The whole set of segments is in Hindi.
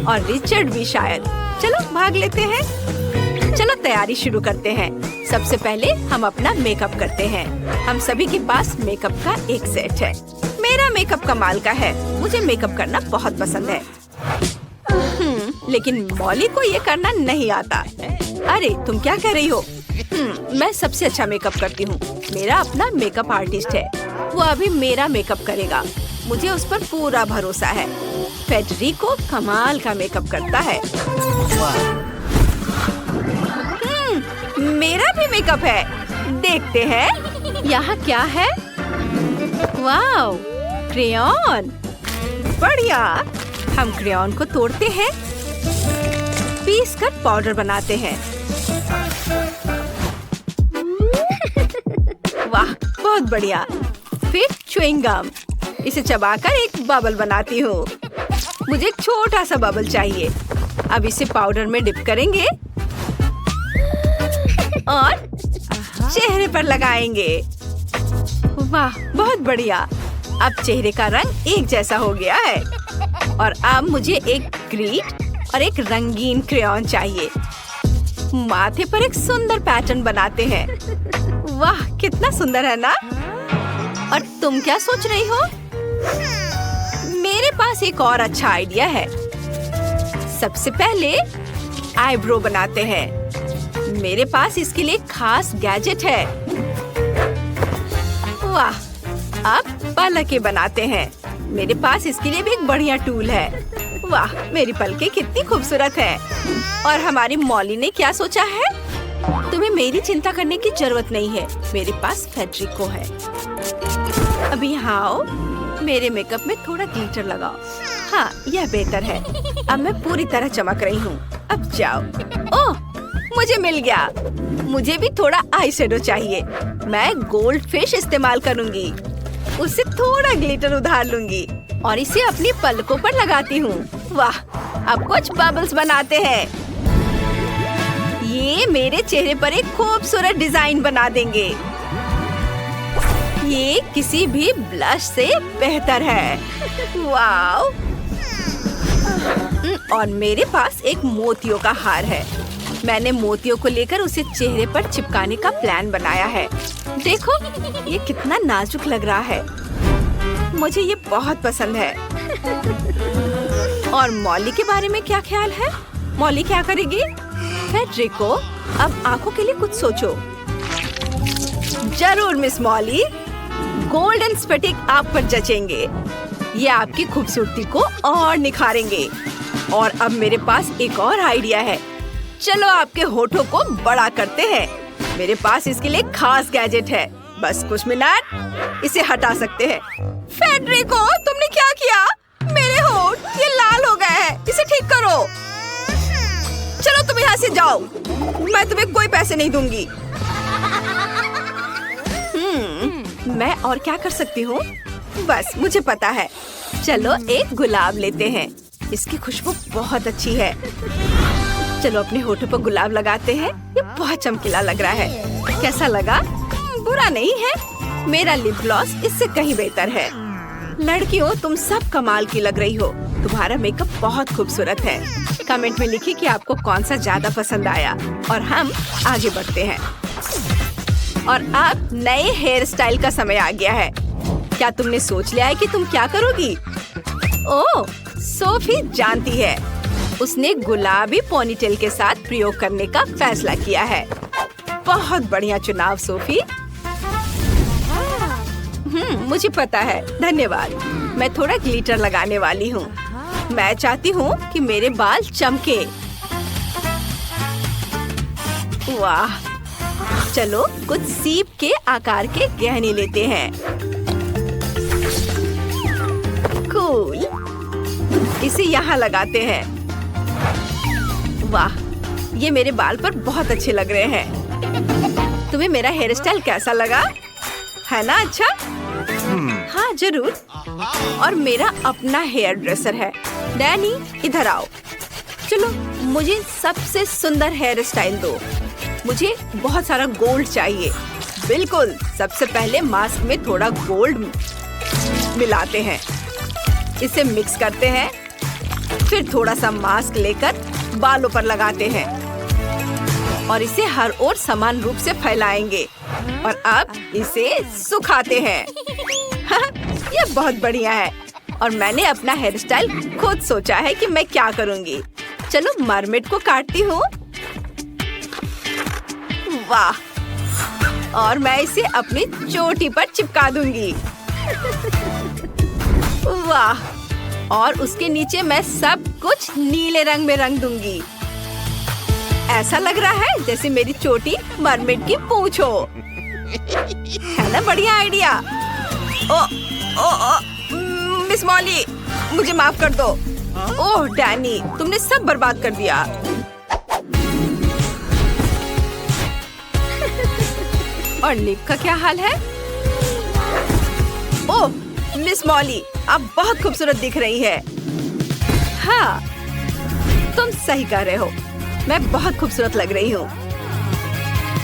और रिचर्ड भी शायद। चलो भाग लेते हैं। चलो तैयारी शुरू करते हैं। सबसे पहले हम अपना मेकअप करते हैं। हम सभी के पास मेकअप का एक सेट है। मेरा मेकअप कमाल का है। मुझे मेकअप करना बहुत पसंद है। लेकिन मॉली को ये करना नहीं आता। अरे तुम क्या कर रही हो? मैं सबसे अच्छा मेकअप करती हूँ। मेरा अपना मेकअप आर्टिस्ट है। वो अभी मेरा मेकअप करेगा। मुझे उस पर पूरा भरोसा है। फेडरिको कमाल का मेकअप करता है। मेरा भी मेकअप है। देखते हैं यहाँ क्या है। Wow, crayon. बढ़िया। हम क्रेयॉन को तोड़ते हैं, पीस कर पाउडर बनाते हैं। वाह, बहुत बढ़िया। फिर च्युइंग गम। इसे चबाकर एक बबल बनाती हूँ। मुझे एक छोटा सा बबल चाहिए। अब इसे पाउडर में डिप करेंगे और चेहरे पर लगाएंगे। वाह, बहुत बढ़िया। अब चेहरे का रंग एक जैसा हो गया है। और अब मुझे एक ग्लिट और एक रंगीन क्रेयॉन चाहिए। माथे पर एक सुंदर पैटर्न बनाते हैं। वाह, कितना सुंदर है ना? और तुम क्या सोच रही हो? मेरे पास एक और अच्छा आइडिया है। सबसे पहले आईब्रो बनाते हैं। मेरे पास इसके लिए खास गैजेट है। वाह, अब पलकें बनाते हैं। मेरे पास इसके लिए भी एक बढ़िया टूल है। वाह, मेरी पलकें कितनी खूबसूरत है। और हमारी मॉली ने क्या सोचा है? तुम्हें मेरी चिंता करने की जरूरत नहीं है। मेरे पास फेडरिको है। अभी यहाँ आओ, मेरे मेकअप में थोड़ा ग्लिटर लगाओ। हाँ, यह बेहतर है। अब मैं पूरी तरह चमक रही हूँ। अब जाओ। ओह, मुझे मिल गया। मुझे भी थोड़ा आई शेडो चाहिए। मैं गोल्ड फिश इस्तेमाल करूँगी। उससे थोड़ा ग्लिटर उधार लूंगी और इसे अपनी पलकों पर लगाती हूँ। वाह, अब कुछ बबल्स बनाते हैं। ये मेरे चेहरे पर एक खूबसूरत डिजाइन बना देंगे। ये किसी भी ब्लश से बेहतर है। वाव! और मेरे पास एक मोतियों का हार है। मैंने मोतियों को लेकर उसे चेहरे पर चिपकाने का प्लान बनाया है। देखो, ये कितना नाजुक लग रहा है। मुझे ये बहुत पसंद है। और मॉली के बारे में क्या ख्याल है? मॉली क्या करेगी? फेडरिको, अब आंखों के लिए कुछ सोचो। जरूर मिस मॉली, गोल्डन स्फटिक आप पर जचेंगे। ये आपकी खूबसूरती को और निखारेंगे। और अब मेरे पास एक और आइडिया है। चलो आपके होठों को बड़ा करते हैं। मेरे पास इसके लिए खास गैजेट है। बस कुछ मिनट, इसे हटा सकते हैं। फेडरिको, तुमने क्या किया? मेरे होठ ये लाल हो गए हैं। इसे ठीक करो। चलो तुम यहाँ से जाओ। मैं तुम्हें कोई पैसे नहीं दूंगी। मैं और क्या कर सकती हूँ? बस मुझे पता है। चलो एक गुलाब लेते हैं। इसकी खुशबू बहुत अच्छी है। चलो अपने होठों पर गुलाब लगाते हैं। ये बहुत चमकीला लग रहा है। कैसा लगा? बुरा नहीं है। मेरा लिप ग्लॉस इससे कहीं बेहतर है। लड़कियों, तुम सब कमाल की लग रही हो। तुम्हारा मेकअप बहुत खूबसूरत है। कमेंट में लिखिए कि आपको कौन सा ज्यादा पसंद आया और हम आगे बढ़ते हैं। और अब नए हेयर स्टाइल का समय आ गया है। क्या तुमने सोच लिया है कि तुम क्या करोगी? ओह, सोफी जानती है। उसने गुलाबी पोनीटेल के साथ प्रयोग करने का फैसला किया है। बहुत बढ़िया चुनाव सोफी। मुझे पता है। धन्यवाद। मैं थोड़ा ग्लिटर लगाने वाली हूँ। मैं चाहती हूँ कि मेरे बाल चमके। वाह! चलो कुछ सीप के आकार के गहने लेते हैं। कूल। इसे यहाँ लगाते हैं। वाह! ये मेरे बाल पर बहुत अच्छे लग रहे हैं। तुम्हें मेरा हेयर स्टाइल कैसा लगा? है ना अच्छा? हाँ जरूर। और मेरा अपना हेयर ड्रेसर है। डैनी, इधर आओ। चलो मुझे सबसे सुंदर हेयर स्टाइल दो। मुझे बहुत सारा गोल्ड चाहिए। बिल्कुल। सबसे पहले मास्क में थोड़ा गोल्ड मिलाते हैं। इसे मिक्स करते हैं फिर थोड़ा सा मास्क लेकर बालों पर लगाते हैं और इसे हर ओर समान रूप से फैलाएंगे और अब इसे सुखाते हैं। यह बहुत बढ़िया है और मैंने अपना हेयर स्टाइल खुद सोचा है कि मैं क्या करूंगी। चलो मरमेड को काटती हूँ। वाह! और मैं इसे अपनी चोटी पर चिपका दूंगी। वाह! और उसके नीचे मैं सब कुछ नीले रंग में रंग दूंगी। ऐसा लग रहा है जैसे मेरी चोटी मरमेड की पूंछ हो। है ना बढ़िया आइडिया? मिस मॉली, मुझे माफ कर दो। ओह डैनी, तुमने सब बर्बाद कर दिया। और लिप का क्या हाल है? ओह मिस मॉली, आप बहुत खूबसूरत दिख रही है। हाँ, तुम सही कह रहे हो, मैं बहुत खूबसूरत लग रही हूँ।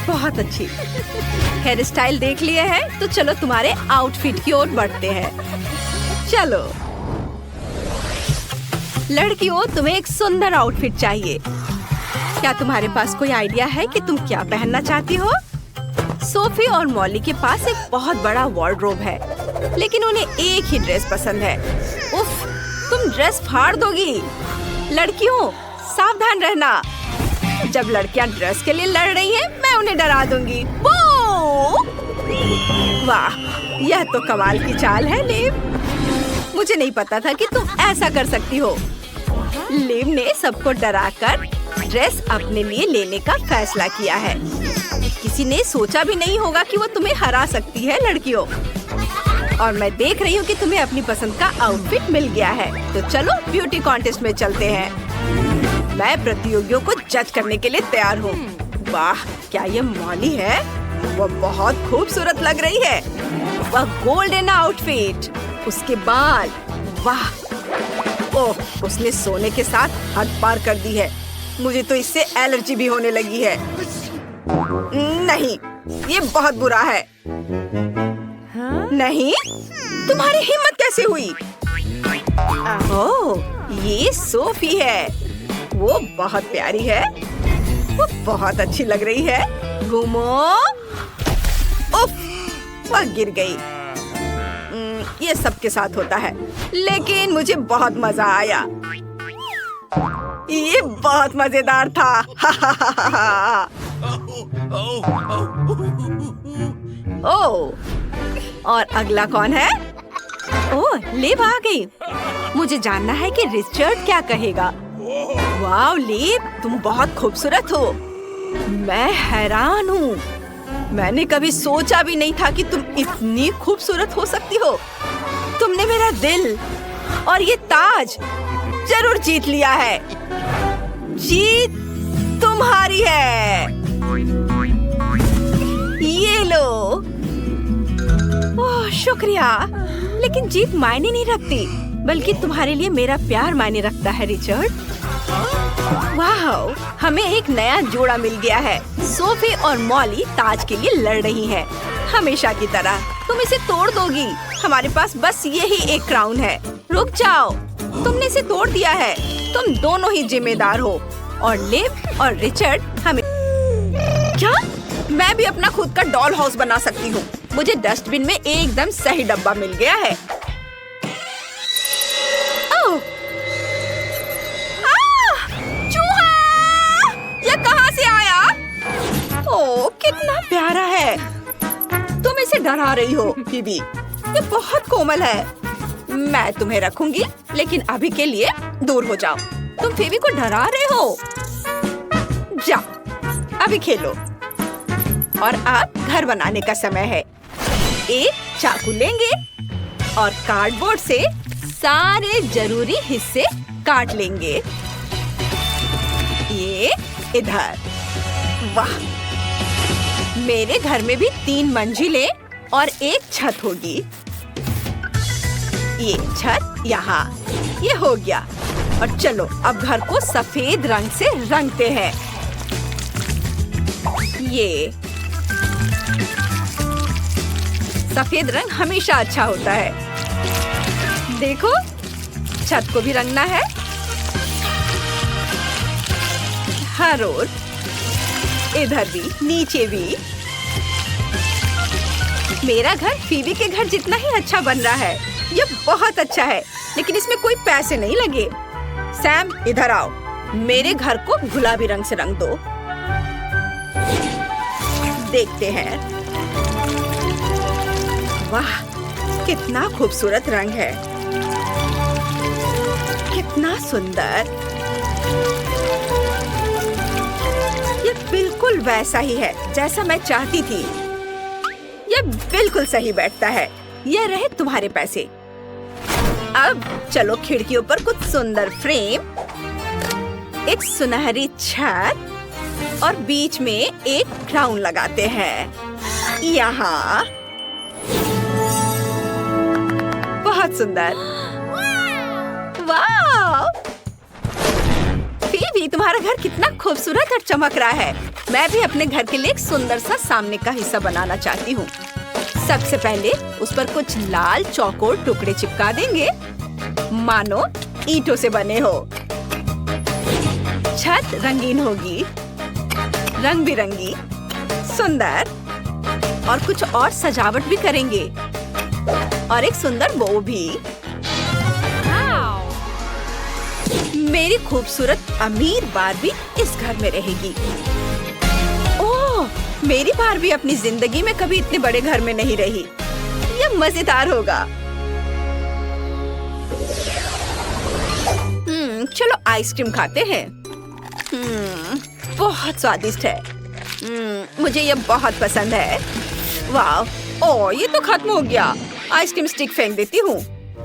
बहुत अच्छी। हेयर स्टाइल देख लिए हैं, तो चलो तुम्हारे आउटफिट की ओर बढ़ते हैं। चलो लड़कियों, तुम्हें एक सुंदर आउटफिट चाहिए। क्या तुम्हारे पास कोई आइडिया है कि तुम क्या पहनना चाहती हो? सोफी और मॉली के पास एक बहुत बड़ा वार्डरोब है, लेकिन उन्हें एक ही ड्रेस पसंद है। उफ, तुम ड्रेस फाड़ दोगी। लड़कियों सावधान रहना, जब लड़कियां ड्रेस के लिए लड़ रही हैं, मैं उन्हें डरा दूंगी। वाह, यह तो कमाल की चाल है लिव। मुझे नहीं पता था कि तुम ऐसा कर सकती हो। लिव ने सबको डराकर ड्रेस अपने लिए लेने का फैसला किया है। किसी ने सोचा भी नहीं होगा कि वो तुम्हें हरा सकती है लड़कियों। और मैं देख रही हूँ कि तुम्हें अपनी पसंद का आउटफिट मिल गया है, तो चलो ब्यूटी कॉन्टेस्ट में चलते हैं। मैं प्रतियोगियों को जज करने के लिए तैयार हूँ। वाह, क्या ये मॉली है? वो बहुत खूबसूरत लग रही है। वह गोल्डन आउटफिट, उसके बाल, वाह! ओह, उसने सोने के साथ हद पार कर दी है। मुझे तो इससे एलर्जी भी होने लगी है। नहीं, ये बहुत बुरा है। नहीं, तुम्हारी हिम्मत कैसे हुई? ओह, ये सोफी है। वो बहुत प्यारी है। वो बहुत अच्छी लग रही है। घूमो। उफ, वह गिर गई। ये सबके साथ होता है, लेकिन मुझे बहुत मजा आया। ये बहुत मजेदार था। ओह, और अगला कौन है? ओह, लिव आ गई। मुझे जानना है कि रिचर्ड क्या कहेगा। वाह लिव, तुम बहुत खूबसूरत हो। मैं हैरान हूँ। मैंने कभी सोचा भी नहीं था कि तुम इतनी खूबसूरत हो सकती हो। तुमने मेरा दिल और ये ताज जरूर जीत लिया है। जीत तुम्हारी है। ये लो। ओह, शुक्रिया। लेकिन जीत मायने नहीं रखती, बल्कि तुम्हारे लिए मेरा प्यार मायने रखता है रिचर्ड। वाह, हमें एक नया जोड़ा मिल गया है। सोफी और मॉली ताज के लिए लड़ रही हैं। हमेशा की तरह तुम इसे तोड़ दोगी। हमारे पास बस यही एक क्राउन है। रुक जाओ, तुमने इसे तोड़ दिया है। तुम दोनों ही जिम्मेदार हो। और लिव और रिचर्ड हमें क्या? मैं भी अपना खुद का डॉल हाउस बना सकती हूँ। मुझे डस्टबिन में एकदम सही डब्बा मिल गया है। ओह! चूहा! ये कहाँ से आया? ओह, कितना प्यारा है। तुम इसे डरा रही हो बीबी। ये बहुत कोमल है। मैं तुम्हें रखूंगी, लेकिन अभी के लिए दूर हो जाओ। तुम फेवी को डरा रहे हो। जाओ, अभी खेलो। और अब घर बनाने का समय है। एक चाकू लेंगे और कार्डबोर्ड से सारे जरूरी हिस्से काट लेंगे। ये इधर। वाह, मेरे घर में भी 3 मंजिलें और एक छत होगी। ये छत यहाँ। ये हो गया। और चलो अब घर को सफेद रंग से रंगते हैं। ये सफेद रंग हमेशा अच्छा होता है। देखो, छत को भी रंगना है। हर ओर, इधर भी, नीचे भी। मेरा घर फीबी के घर जितना ही अच्छा बन रहा है। ये बहुत अच्छा है, लेकिन इसमें कोई पैसे नहीं लगे। सैम, इधर आओ। मेरे घर को गुलाबी रंग से रंग दो। देखते हैं। वाह, कितना खूबसूरत रंग है। कितना सुंदर। ये बिल्कुल वैसा ही है जैसा मैं चाहती थी। ये बिल्कुल सही बैठता है। ये रहे तुम्हारे पैसे। अब चलो खिड़कियों पर कुछ सुंदर फ्रेम, एक सुनहरी छत और बीच में एक क्राउन लगाते हैं। यहाँ बहुत सुंदर। वाह! फीबी, तुम्हारा घर कितना खूबसूरत और चमक रहा है। मैं भी अपने घर के लिए एक सुंदर सा सामने का हिस्सा बनाना चाहती हूँ। सबसे पहले उस पर कुछ लाल चौकोर टुकड़े चिपका देंगे, मानो ईंटों से बने हो। छत रंगीन होगी, रंग बिरंगी, सुंदर। और कुछ और सजावट भी करेंगे और एक सुंदर बो भी। मेरी खूबसूरत अमीर बारबी इस घर में रहेगी। ओह, मेरी बारबी अपनी जिंदगी में कभी इतने बड़े घर में नहीं रही। ये मजेदार होगा। चलो आइसक्रीम खाते हैं। बहुत स्वादिष्ट है। मुझे ये बहुत पसंद है। वाह! ओह, ये तो खत्म हो गया। आइसक्रीम स्टिक फेंक देती हूँ।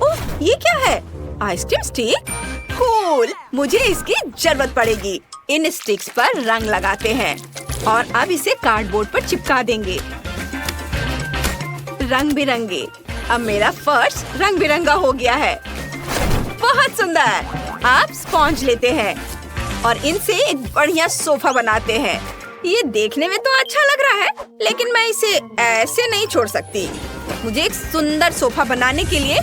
ओह, ये क्या है? Ice cream stick? कूल! मुझे इसकी जरूरत पड़ेगी। इन स्टिक्स पर रंग लगाते हैं और अब इसे कार्डबोर्ड पर चिपका देंगे। रंग बिरंगे। अब मेरा फर्श रंग बिरंगा हो गया है। बहुत सुंदर। आप स्पॉन्ज लेते हैं और इनसे एक बढ़िया सोफा बनाते हैं। ये देखने में तो अच्छा लग रहा है, लेकिन मैं इसे ऐसे नहीं छोड़ सकती। मुझे एक सुंदर सोफा बनाने के लिए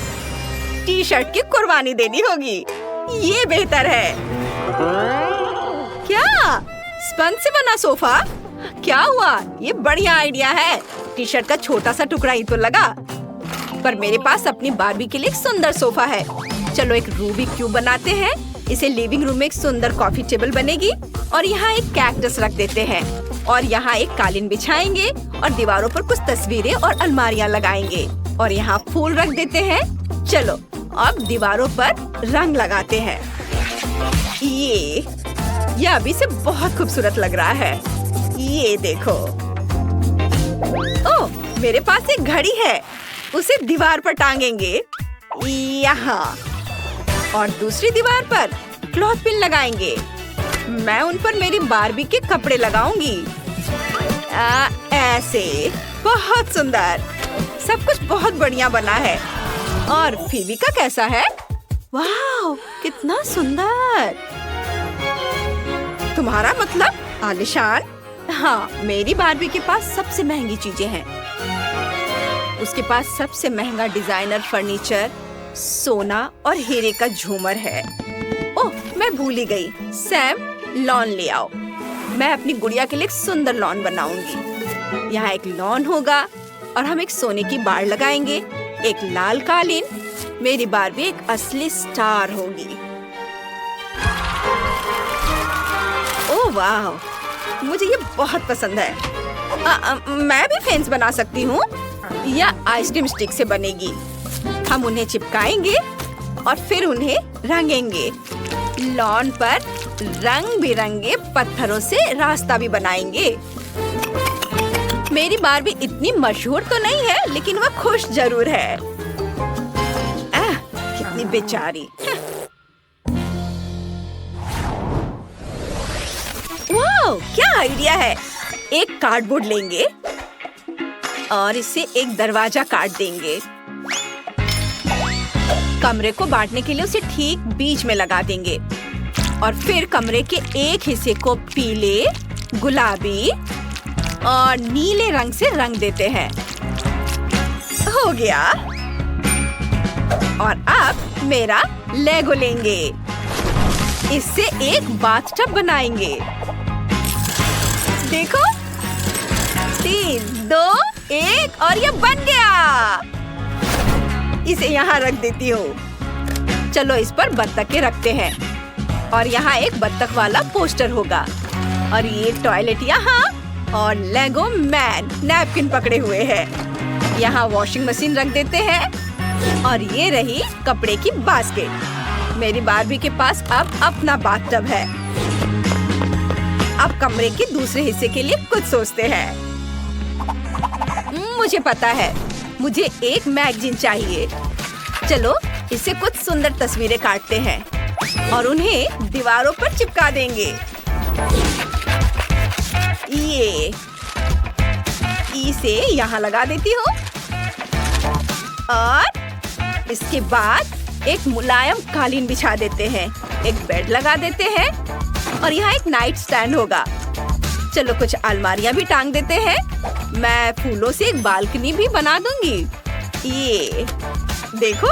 टी-शर्ट की कुर्बानी देनी होगी। ये बेहतर है। क्या? स्पंज से बना सोफा? क्या हुआ? ये बढ़िया आइडिया है। टी-शर्ट का छोटा सा टुकड़ा ही तो लगा। पर मेरे पास अपनी बारबी के लिए एक सुंदर सोफा है। चलो एक रूबिक क्यूब बनाते हैं। इसे लिविंग रूम में एक सुंदर कॉफी टेबल बनेगी और यहाँ एक कैक्टस रख देते हैं और यहाँ एक कालीन बिछाएंगे और दीवारों पर कुछ तस्वीरें और अलमारियाँ लगाएंगे और यहाँ फूल रख देते हैं। चलो अब दीवारों पर रंग लगाते हैं। ये अभी से बहुत खूबसूरत लग रहा है। ये देखो। ओह, मेरे पास एक घड़ी है। उसे दीवार पर टांगेंगे यहाँ और दूसरी दीवार पर क्लॉथ पिन लगाएंगे। मैं उन पर मेरी बारबी के कपड़े लगाऊंगी। ऐसे। बहुत सुंदर। सब कुछ बहुत बढ़िया बना है। और फीबी का कैसा है? वाह, कितना सुंदर। तुम्हारा मतलब आलीशान? हाँ, मेरी बारबी के पास सबसे महंगी चीजें हैं। उसके पास सबसे महंगा डिजाइनर फर्नीचर, सोना और हीरे का झूमर है। ओह, मैं भूल ही गई। सैम, लॉन ले आओ। मैं अपनी गुड़िया के लिए एक सुंदर लॉन बनाऊंगी। यहाँ एक लॉन होगा और हम एक सोने की बाड़ लगाएंगे, एक लाल कालीन। मेरी बारबी एक असली स्टार होगी। ओह वाह, मुझे ये बहुत पसंद है। मैं भी फेंस बना सकती हूँ या आइसक्रीम स्टिक से बनेगी। हम उन्हें चिपकाएंगे और फिर उन्हें रंगेंगे। लॉन पर रंग बिरंगे पत्थरों से रास्ता भी बनाएंगे। मेरी बारबी इतनी मशहूर तो नहीं है, लेकिन वह खुश जरूर है। कितनी बेचारी। वाह, क्या आइडिया है। एक कार्डबोर्ड लेंगे और इसे एक दरवाजा काट देंगे। कमरे को बांटने के लिए उसे ठीक बीच में लगा देंगे और फिर कमरे के एक हिस्से को पीले, गुलाबी और नीले रंग से रंग देते हैं। हो गया। और अब मेरा लेगो लेंगे। इससे एक बाथटब बनाएंगे। देखो, 3, 2, 1 और ये बन गया। इसे यहाँ रख देती हूँ। चलो इस पर बत्तखें रखते हैं और यहाँ एक बत्तख वाला पोस्टर होगा और ये टॉयलेट यहाँ और लेगो मैन नैपकिन पकड़े हुए है। यहाँ वॉशिंग मशीन रख देते हैं और ये रही कपड़े की बास्केट। मेरी बारबी के पास अब अपना बाथटब है। अब कमरे के दूसरे हिस्से के लिए कुछ सोचते हैं। मुझे पता है, मुझे एक मैगजीन चाहिए। चलो इससे कुछ सुंदर तस्वीरें काटते हैं और उन्हें दीवारों पर चिपका देंगे। ये इसे यहाँ लगा देती हूँ और इसके बाद एक मुलायम कालीन बिछा देते हैं, एक बेड लगा देते हैं और यहाँ एक नाइट स्टैंड होगा। चलो कुछ अलमारियाँ भी टांग देते हैं। मैं फूलों से एक बालकनी भी बना दूंगी। ये देखो,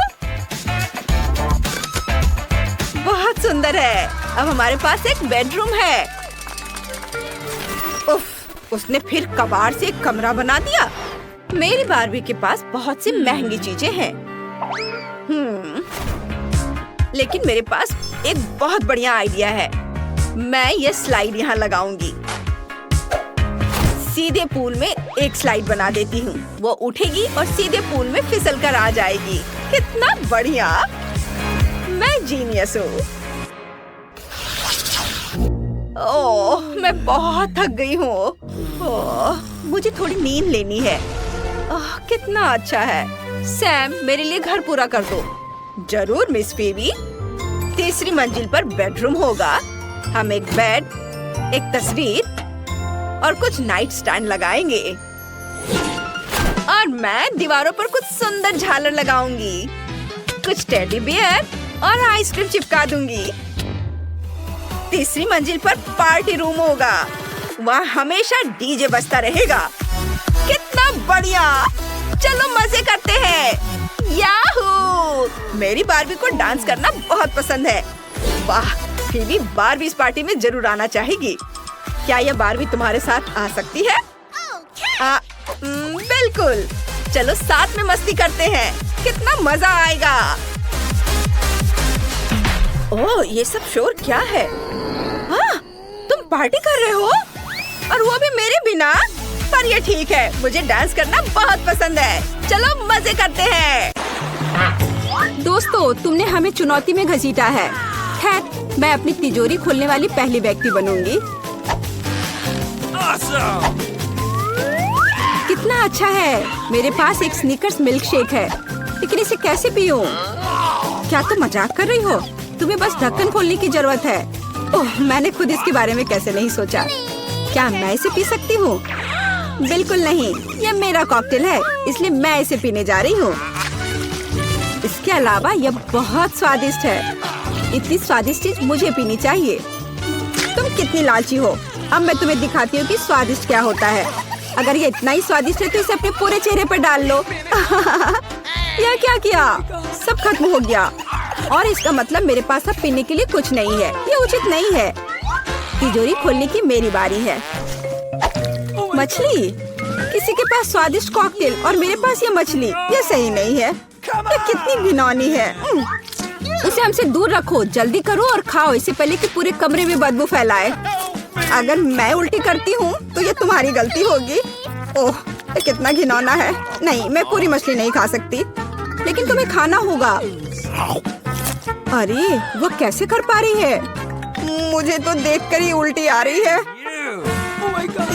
बहुत सुंदर है। अब हमारे पास एक बेडरूम है। उफ, उसने फिर कबाड़ से एक कमरा बना दिया। मेरी बारबी के पास बहुत सी महंगी चीजें हैं। लेकिन मेरे पास एक बहुत बढ़िया आइडिया है। मैं ये स्लाइड यहाँ लगाऊंगी। सीधे पूल में एक स्लाइड बना देती हूँ। वो उठेगी और सीधे पूल में फिसल कर आ जाएगी। कितना बढ़िया! मैं जीनियस हूँ। ओह, मैं बहुत थक गई हूँ। ओह, मुझे थोड़ी नींद लेनी है। ओह, कितना अच्छा है। सैम, मेरे लिए घर पूरा कर दो। जरूर मिस फेबी। तीसरी मंजिल पर बेडरूम होगा। हम एक बेड, एक तस्वीर और कुछ नाइट स्टैंड लगाएंगे और मैं दीवारों पर कुछ सुंदर झालर लगाऊंगी। कुछ टेडी बियर और आइसक्रीम चिपका दूंगी। तीसरी मंजिल पर पार्टी रूम होगा। वहाँ हमेशा डीजे बजता रहेगा। कितना बढ़िया! चलो मजे करते हैं। याहू! मेरी बारबी को डांस करना बहुत पसंद है। वाह, फेबी बारबी इस पार्टी में जरूर आना चाहेगी। क्या यह बारबी तुम्हारे साथ आ सकती है? बिल्कुल। चलो साथ में मस्ती करते हैं। कितना मजा आएगा। ओह, ये सब शोर क्या है? हाँ, तुम पार्टी कर रहे हो और वो भी मेरे बिना? पर ये ठीक है, मुझे डांस करना बहुत पसंद है। चलो मजे करते हैं। दोस्तों, तुमने हमें चुनौती में घसीटा है। खैर, मैं अपनी तिजोरी खोलने वाली पहली व्यक्ति बनूंगी। कितना अच्छा है। मेरे पास एक स्नीकर्स मिल्क शेक है, लेकिन इसे कैसे पीऊं? क्या तुम मजाक कर रही हो? तुम्हें बस ढक्कन खोलने की जरूरत है। ओह, मैंने खुद इसके बारे में कैसे नहीं सोचा। क्या मैं इसे पी सकती हूँ? बिल्कुल नहीं, यह मेरा कॉकटेल है, इसलिए मैं इसे पीने जा रही हूँ। इसके अलावा यह बहुत स्वादिष्ट है। इतनी स्वादिष्ट चीज मुझे पीनी चाहिए। तुम कितनी लालची हो। अब मैं तुम्हें दिखाती हूँ कि स्वादिष्ट क्या होता है। अगर ये इतना ही स्वादिष्ट है तो इसे अपने पूरे चेहरे पर डाल लो। यह क्या किया? सब खत्म हो गया और इसका मतलब मेरे पास अब पीने के लिए कुछ नहीं है। ये उचित नहीं है। तिजोरी खोलने की मेरी बारी है। मछली? किसी के पास स्वादिष्ट कॉकटेल और मेरे पास ये मछली? ये सही नहीं है। ये कितनी घिनौनी है। इसे हमसे दूर रखो। जल्दी करो और खाओ, इससे पहले कि पूरे कमरे में बदबू फैलाए। अगर मैं उल्टी करती हूँ तो ये तुम्हारी गलती होगी। ओह, ये कितना घिनौना है। नहीं, मैं पूरी मछली नहीं खा सकती, लेकिन तुम्हें खाना होगा। अरे, वो कैसे कर पा रही है? मुझे तो देखकर ही उल्टी आ रही है।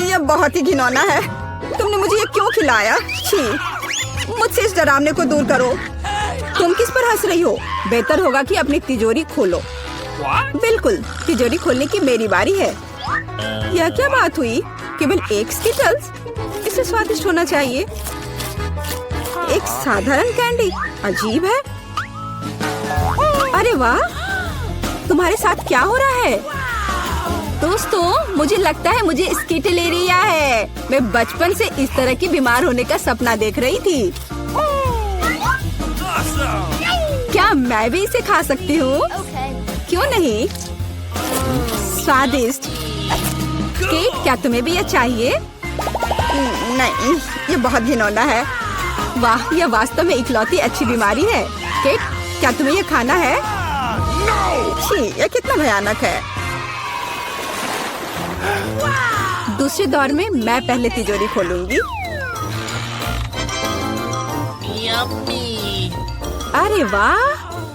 ये बहुत ही घिनौना है। तुमने मुझे ये क्यों खिलाया? छी! मुझसे इस डरावने को दूर करो। तुम किस पर हंस रही हो? बेहतर होगा कि अपनी तिजोरी खोलो। बिल्कुल, तिजोरी खोलने की मेरी बारी है। यह क्या बात हुई? केवल एक स्किटल्स? इसे स्वादिष्ट होना चाहिए। एक साधारण कैंडी? अजीब है। अरे वाह, तुम्हारे साथ क्या हो रहा है? दोस्तों, मुझे लगता है मुझे स्किटलेरिया है। मैं बचपन से इस तरह की बीमार होने का सपना देख रही थी। क्या मैं भी इसे खा सकती हूँ? क्यों नहीं? स्वादिष्ट। केट, क्या तुम्हें भी ये चाहिए? नहीं, ये बहुत घिनौना है। वाह, यह वास्तव में इकलौती अच्छी बीमारी है। केट, क्या तुम्हें ये खाना है? छी, ये कितना भयानक है। दूसरे दौर में मैं पहले तिजोरी खोलूंगी। अरे वाह,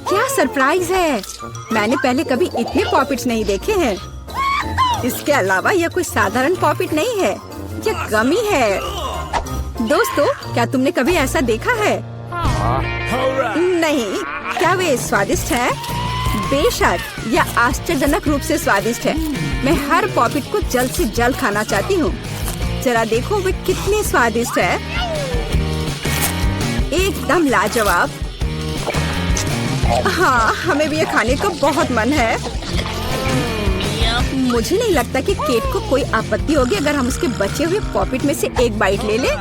क्या सरप्राइज है। मैंने पहले कभी इतने पॉपिट्स नहीं देखे हैं। इसके अलावा यह कोई साधारण पॉपिट नहीं है, यह गमी है। दोस्तों, क्या तुमने कभी ऐसा देखा है? नहीं, क्या वे स्वादिष्ट है? बेशक, यह आश्चर्यजनक रूप से स्वादिष्ट है। मैं हर पॉपिट को जल्द से जल्द खाना चाहती हूँ। जरा देखो वे कितने स्वादिष्ट है, एकदम लाजवाब। हाँ, हमें भी ये खाने का बहुत मन है। मुझे नहीं लगता कि केट को कोई आपत्ति होगी अगर हम उसके बचे हुए पॉपिट में से एक बाइट ले लें।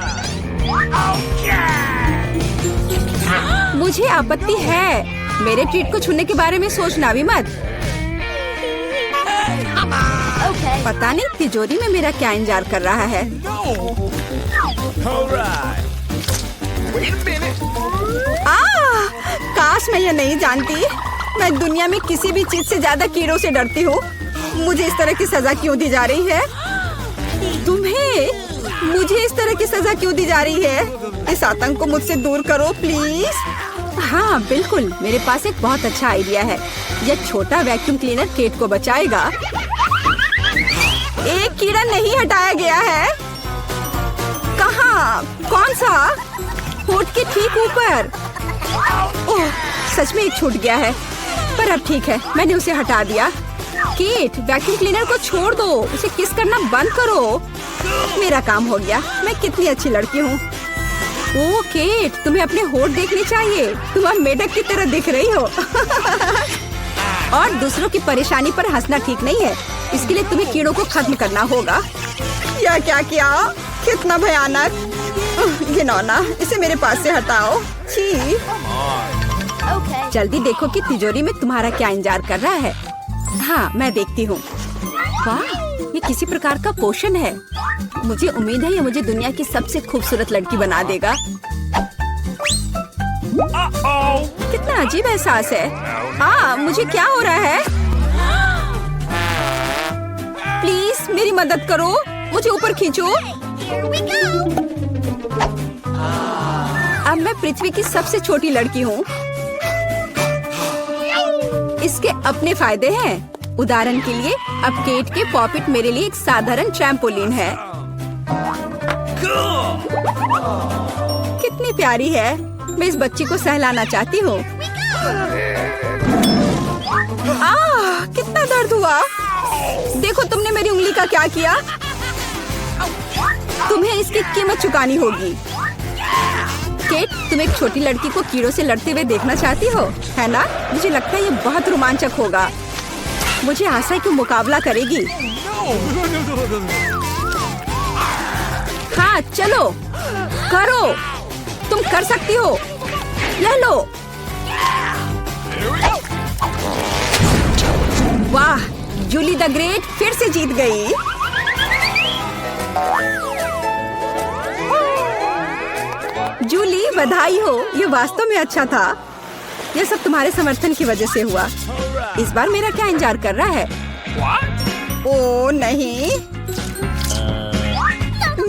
मुझे आपत्ति है। मेरे ट्रीट को छूने के बारे में सोचना भी मत। पता नहीं तिजोरी में मेरा क्या इंतजार कर रहा है। काश मैं ये नहीं जानती। मैं दुनिया में किसी भी चीज से ज्यादा कीड़ों से डरती हूँ। मुझे इस तरह की सजा क्यों दी जा रही है? तुम्हें मुझे इस तरह की सजा क्यों दी जा रही है? इस आतंक को मुझसे दूर करो प्लीज। हाँ बिल्कुल, मेरे पास एक बहुत अच्छा आइडिया है। यह छोटा वैक्यूम क्लीनर केट को बचाएगा। एक कीड़ा नहीं हटाया गया है। कहाँ? कौन सा? होठ के ठीक ऊपर। ओह, सच में एक छूट गया है, पर अब ठीक है, मैंने उसे हटा दिया। केट, वैक्यूम क्लीनर को छोड़ दो, उसे किस करना बंद करो। मेरा काम हो गया। मैं कितनी अच्छी लड़की हूँ। ओह केट, तुम्हें अपने होठ देखने चाहिए। तुम अब मेढक की तरह दिख रही हो। और दूसरों की परेशानी पर हंसना ठीक नहीं है। इसके लिए तुम्हें कीड़ों को खत्म करना होगा। यह क्या किया? कितना भयानक, घिनौना। इसे मेरे पास से हटाओ। छी। जल्दी देखो कि तिजोरी में तुम्हारा क्या इंतजार कर रहा है। हाँ, मैं देखती हूँ। वाह, ये किसी प्रकार का पोषण है। मुझे उम्मीद है ये मुझे दुनिया की सबसे खूबसूरत लड़की बना देगा। कितना अजीब एहसास है। मुझे क्या हो रहा है? प्लीज मेरी मदद करो, मुझे ऊपर खींचो। अब मैं पृथ्वी की सबसे छोटी लड़की हूँ। इसके अपने फायदे हैं। उदाहरण के लिए, अब केट के पॉपिट मेरे लिए एक साधारण ट्रैम्पोलिन है। कितनी प्यारी है। मैं इस बच्ची को सहलाना चाहती हूँ। कितना दर्द हुआ। देखो तुमने मेरी उंगली का क्या किया। तुम्हें इसकी कीमत चुकानी होगी। केट, तुम एक छोटी लड़की को कीड़ों से लड़ते हुए देखना चाहती हो, है ना? मुझे लगता है ये बहुत रोमांचक होगा। मुझे आशा है कि मुकाबला करेगी। हाँ चलो, करो, तुम कर सकती हो। ले लो। वाह, जूली द ग्रेट फिर से जीत गई। जूली, बधाई हो। ये वास्तव में अच्छा था। यह सब तुम्हारे समर्थन की वजह से हुआ। इस बार मेरा क्या इंतजार कर रहा है? ओह नहीं,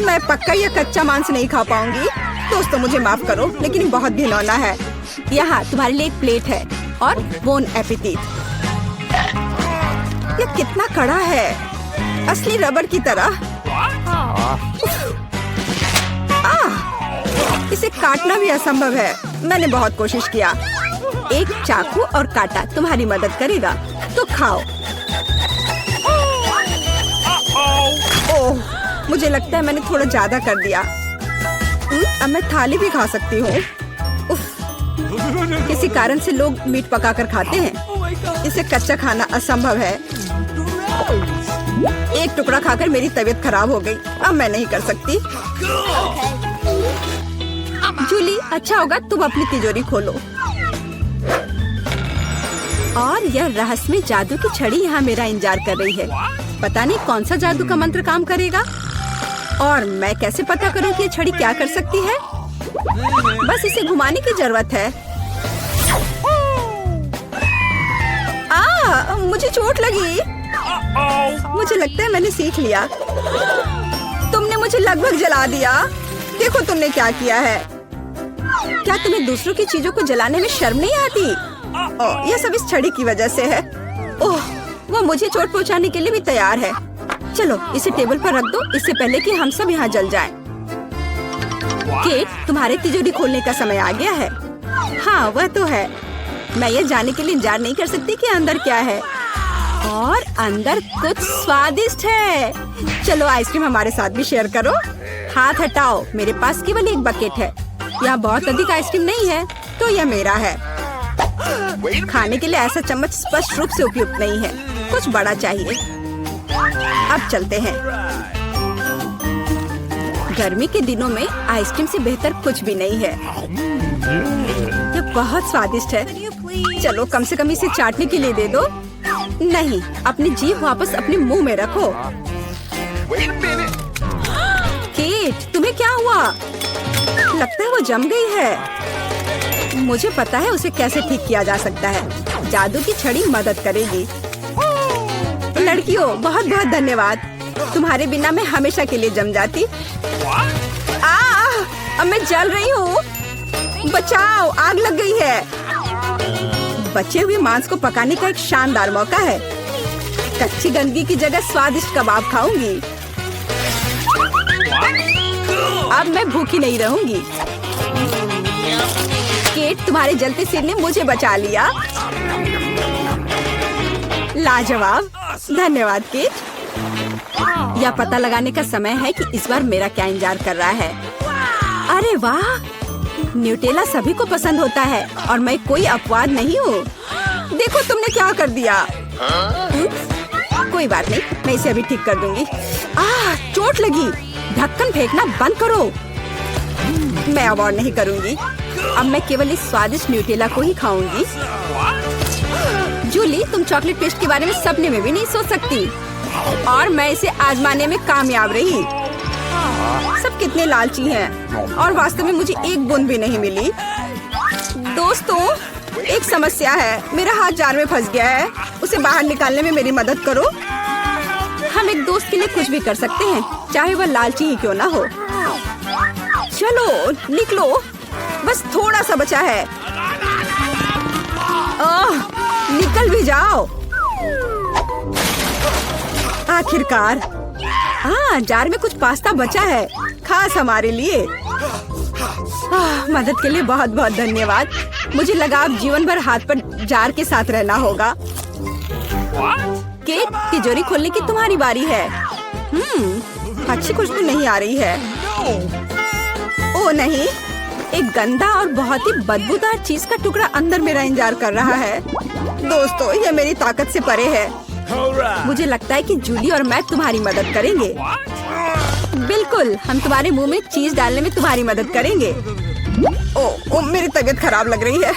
मैं पक्का यह कच्चा मांस नहीं खा पाऊंगी। दोस्तों मुझे माफ करो, लेकिन बहुत घिनौना है। यहाँ तुम्हारे लिए एक प्लेट है और बोन एपेटिट। यह कितना कड़ा है, असली रबड़ की तरह। इसे काटना भी असंभव है। मैंने बहुत कोशिश किया। एक चाकू और कांटा तुम्हारी मदद करेगा, तो खाओ। ओह, मुझे लगता है मैंने थोड़ा ज्यादा कर दिया। अब मैं थाली भी खा सकती हूँ। किसी कारण से लोग मीट पकाकर खाते हैं। इसे कच्चा खाना असंभव है। एक टुकड़ा खाकर मेरी तबीयत खराब हो गई। अब मैं नहीं कर सकती। जूली, अच्छा होगा तुम अपनी तिजोरी खोलो। और यह रहस्यमय जादू की छड़ी यहाँ मेरा इंतजार कर रही है। पता नहीं कौन सा जादू का मंत्र काम करेगा और मैं कैसे पता करूँ कि ये छड़ी क्या कर सकती है। बस इसे घुमाने की जरूरत है। मुझे चोट लगी। मुझे लगता है मैंने सीख लिया। तुमने मुझे लगभग जला दिया। देखो तुमने क्या किया है। क्या तुम्हें दूसरों की चीजों को जलाने में शर्म नहीं आती? यह सब इस छड़ी की वजह से है। ओह, वो मुझे चोट पहुंचाने के लिए भी तैयार है। चलो इसे टेबल पर रख दो, इससे पहले कि हम सब यहाँ जल जाएं। केट, तुम्हारे तिजोरी खोलने का समय आ गया है। हाँ, वह तो है। मैं ये जानने के लिए इंतजार नहीं कर सकती कि अंदर क्या है। और अंदर कुछ स्वादिष्ट है। चलो आइसक्रीम हमारे साथ भी शेयर करो। हाथ हटाओ, मेरे पास केवल एक बकेट है। यहाँ बहुत अधिक आइसक्रीम नहीं है, तो यह मेरा है। खाने के लिए ऐसा चम्मच स्पष्ट रूप से उपयुक्त नहीं है, कुछ बड़ा चाहिए। अब चलते हैं। गर्मी के दिनों में आइसक्रीम से बेहतर कुछ भी नहीं है। यह बहुत स्वादिष्ट है। चलो कम से कम इसे चाटने के लिए दे दो। नहीं, अपनी जीभ वापस अपने मुंह में रखो। केट, तुम्हें क्या हुआ? लगता है वो जम गई है। मुझे पता है उसे कैसे ठीक किया जा सकता है। जादू की छड़ी मदद करेगी। लड़कियों, बहुत बहुत धन्यवाद। तुम्हारे बिना मैं हमेशा के लिए जम जाती। अब मैं जल रही हूँ। बचाओ, आग लग गई है। बचे हुए मांस को पकाने का एक शानदार मौका है। कच्ची गंदगी की जगह स्वादिष्ट कबाब खाऊंगी। अब मैं भूखी नहीं रहूंगी। केट, तुम्हारे जलते सिर ने मुझे बचा लिया। लाजवाब, धन्यवाद केट। यह पता लगाने का समय है कि इस बार मेरा क्या इंतजार कर रहा है। अरे वाह, न्यूटेला सभी को पसंद होता है और मैं कोई अपवाद नहीं हूँ। देखो तुमने क्या कर दिया। कोई बात नहीं, मैं इसे अभी ठीक कर दूंगी। चोट लगी। ढक्कन फेंकना बंद करो। मैं अब और नहीं करूंगी। अब मैं केवल इस स्वादिष्ट न्यूटेला को ही खाऊंगी। जूली, तुम चॉकलेट पेस्ट के बारे में सपने में भी नहीं सोच सकती और मैं इसे आजमाने में कामयाब रही। सब कितने लालची हैं और वास्तव में मुझे एक बूंद भी नहीं मिली। दोस्तों, एक समस्या है। मेरा हाथ जार में फंस गया है। उसे बाहर निकालने में मेरी मदद करो। हम एक दोस्त के लिए कुछ भी कर सकते हैं, चाहे वह लालची ही क्यों ना हो। चलो निकलो, बस थोड़ा सा बचा है। निकल भी जाओ। आखिरकार। जार में कुछ पास्ता बचा है, खास हमारे लिए। मदद के लिए बहुत बहुत धन्यवाद। मुझे लगा अब जीवन भर हाथ पर जार के साथ रहना होगा। केट, तिजोरी खोलने की तुम्हारी बारी है। अच्छी खुशबू नहीं आ रही है। ओ नहीं, एक गंदा और बहुत ही बदबूदार चीज का टुकड़ा अंदर मेरा इंतजार कर रहा है। दोस्तों, यह मेरी ताकत से परे है। मुझे लगता है कि जूली और मैं तुम्हारी मदद करेंगे। बिल्कुल, हम तुम्हारे मुंह में चीज डालने में तुम्हारी मदद करेंगे। ओ, मेरी तबीयत खराब लग रही है।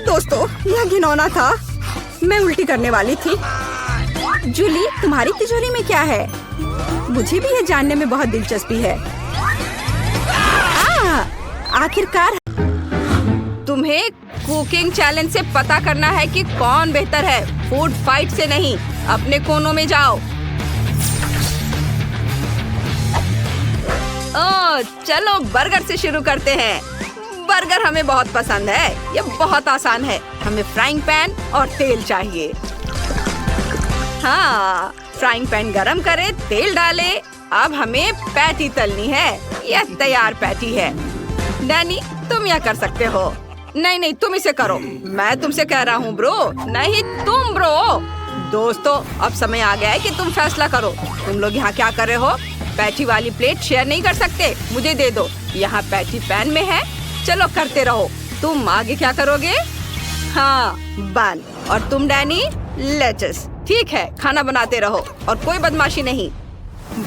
दोस्तों, यह घिनौना था। मैं उल्टी करने वाली थी। जूली, तुम्हारी तिजोरी में क्या है? मुझे भी यह जानने में बहुत दिलचस्पी है। आखिरकार। तुम्हें कुकिंग चैलेंज से पता करना है कि कौन बेहतर है, फूड फाइट से नहीं। अपने कोनों में जाओ। चलो बर्गर से शुरू करते हैं। बर्गर हमें बहुत पसंद है। ये बहुत आसान है। हमें फ्राइंग पैन और तेल चाहिए। हाँ, फ्राइंग पैन गरम करें, तेल डालें। अब हमें पैटी तलनी है। यह तैयार पैटी है। डैनी, तुम यह कर सकते हो। नहीं, तुम इसे करो। मैं तुमसे कह रहा हूँ ब्रो। नहीं, तुम ब्रो। दोस्तों, अब समय आ गया है कि तुम फैसला करो। तुम लोग यहाँ क्या कर रहे हो? पैटी वाली प्लेट शेयर नहीं कर सकते। मुझे दे दो। यहाँ पैटी पैन में है। चलो करते रहो। तुम आगे क्या करोगे? हाँ, बन। और तुम डैनी, लेट्स। ठीक है, खाना बनाते रहो और कोई बदमाशी नहीं।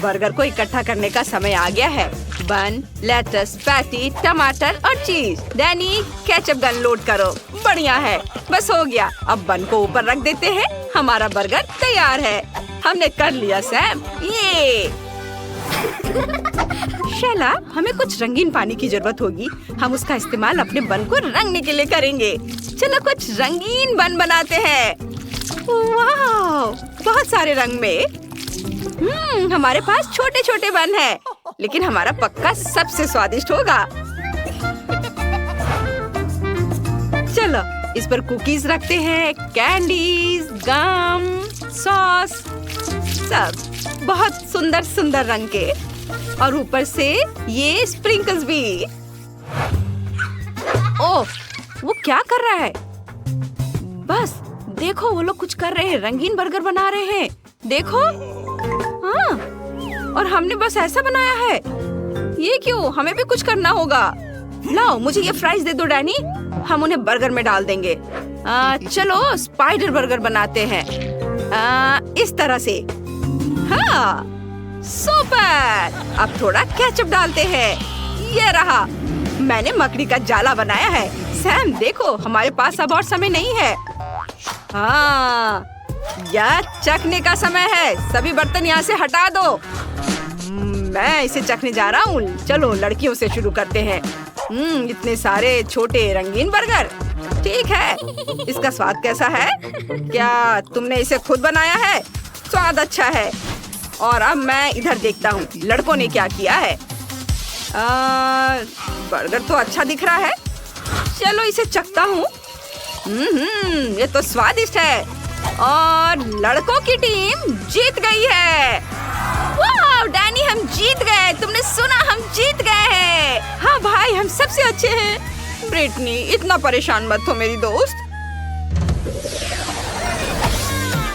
बर्गर को इकट्ठा करने का समय आ गया है। बन, लेटस, पैटी, टमाटर और चीज। डैनी, केचप गन लोड करो। बढ़िया है, बस हो गया। अब बन को ऊपर रख देते हैं। हमारा बर्गर तैयार है। हमने कर लिया सैम, ये। शैला, हमें कुछ रंगीन पानी की जरूरत होगी। हम उसका इस्तेमाल अपने बन को रंगने के लिए करेंगे। चलो कुछ रंगीन बन बनाते हैं। वाह, बहुत सारे रंग में। हमारे पास छोटे छोटे बन है, लेकिन हमारा पक्का सबसे स्वादिष्ट होगा। चलो इस पर कुकीज रखते हैं, कैंडीज, गम, सॉस, सब बहुत सुंदर सुंदर रंग के, और ऊपर से ये स्प्रिंकल्स भी। ओह, वो क्या कर रहा है? बस देखो, वो लोग कुछ कर रहे हैं, रंगीन बर्गर बना रहे हैं। देखो, हाँ, और हमने बस ऐसा बनाया है। ये क्यों? हमें भी कुछ करना होगा। लाओ, मुझे ये फ्राइज दे दो डैनी, हम उन्हें बर्गर में डाल देंगे। चलो स्पाइडर बर्गर बनाते हैं, इस तरह से। हाँ, सुपर। अब थोड़ा केचप डालते हैं। ये रहा, मैंने मकड़ी का जाला बनाया है। सैम देखो, हमारे पास अब और समय नहीं है। हाँ, यह चखने का समय है। सभी बर्तन यहाँ से हटा दो। मैं इसे चखने जा रहा हूँ। चलो लड़कियों से शुरू करते हैं। इतने सारे छोटे रंगीन बर्गर। ठीक है, इसका स्वाद कैसा है? क्या तुमने इसे खुद बनाया है? स्वाद अच्छा है। और अब मैं इधर देखता हूँ लड़कों ने क्या किया है। बर्गर तो अच्छा दिख रहा है। चलो इसे चखता हूँ। ये तो स्वादिष्ट है। और लड़कों की टीम जीत गई है। वाह डैनी, हम जीत गए। तुमने सुना, हम जीत गए हैं। हाँ भाई, हम सबसे अच्छे हैं। ब्रिटनी, इतना परेशान मत हो मेरी दोस्त।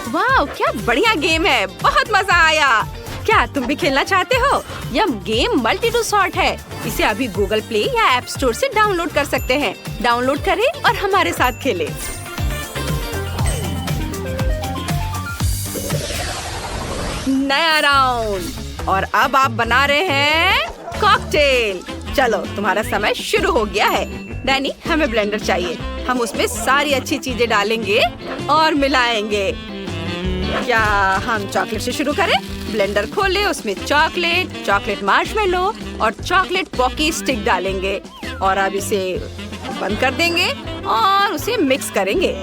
वाह, क्या बढ़िया गेम है, बहुत मजा आया। क्या तुम भी खेलना चाहते हो? यह गेम मल्टी टू सॉर्ट है। इसे अभी गूगल प्ले या ऐप स्टोर से डाउनलोड कर सकते हैं। डाउनलोड करें और हमारे साथ खेलें। नया राउंड, और अब आप बना रहे हैं कॉकटेल। चलो तुम्हारा समय शुरू हो गया है। डैनी, हमें ब्लेंडर चाहिए। हम उसमें सारी अच्छी चीजें डालेंगे और मिलाएंगे। क्या हम चॉकलेट से शुरू करें? ब्लेंडर खोले, उसमें चॉकलेट मार्शमेलो और चॉकलेट पॉकी स्टिक डालेंगे, और अब इसे बंद कर देंगे और उसे मिक्स करेंगे।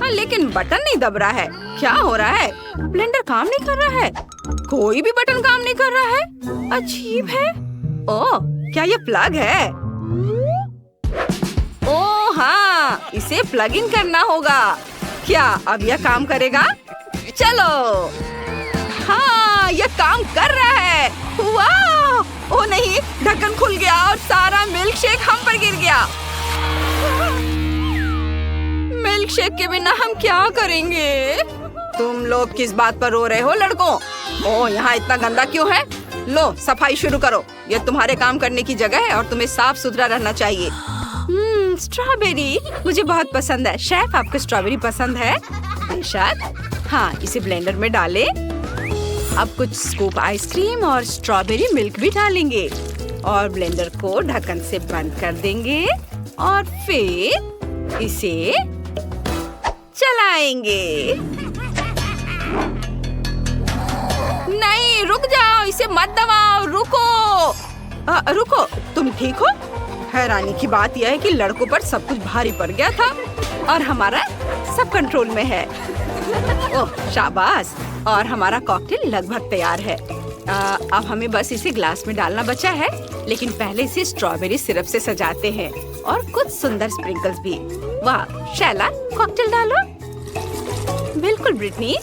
लेकिन बटन नहीं दब रहा है। क्या हो रहा है? ब्लेंडर काम नहीं कर रहा है। कोई भी बटन काम नहीं कर रहा है। अजीब है। ओह, क्या ये प्लग है? ओह हाँ, इसे प्लग इन करना होगा। क्या अब यह काम करेगा? चलो, हाँ, यह काम कर रहा है। वाह! ओह नहीं, ढक्कन खुल गया और सारा मिल्क शेक हम पर गिर गया। मिल्क शेक के बिना हम क्या करेंगे? तुम लोग किस बात पर रो रहे हो लड़कों? ओह, यहाँ इतना गंदा क्यों है? लो, सफाई शुरू करो। ये तुम्हारे काम करने की जगह है और तुम्हें साफ सुथरा रहना चाहिए। स्ट्रॉबेरी मुझे बहुत पसंद है। शेफ, आपको स्ट्रॉबेरी पसंद है? बेशक। हाँ, इसे ब्लेंडर में डालें। अब कुछ स्कूप आइसक्रीम और स्ट्रॉबेरी मिल्क भी डालेंगे और ब्लेंडर को ढक्कन से बंद कर देंगे और फिर इसे चलाएंगे। नहीं, रुक जाओ, इसे मत दबाओ। रुको। रुको, तुम ठीक हो? हैरानी की बात यह है कि लड़कों पर सब कुछ भारी पड़ गया था और हमारा सब कंट्रोल में है। ओह शाबाश। और हमारा कॉकटेल लगभग तैयार है। अब हमें बस इसे ग्लास में डालना बचा है, लेकिन पहले इसे स्ट्रॉबेरी सिरप से सजाते हैं और कुछ सुंदर स्प्रिंकल्स भी। वाह शैला, कॉकटेल डालो। बिल्कुल ब्रिटनी,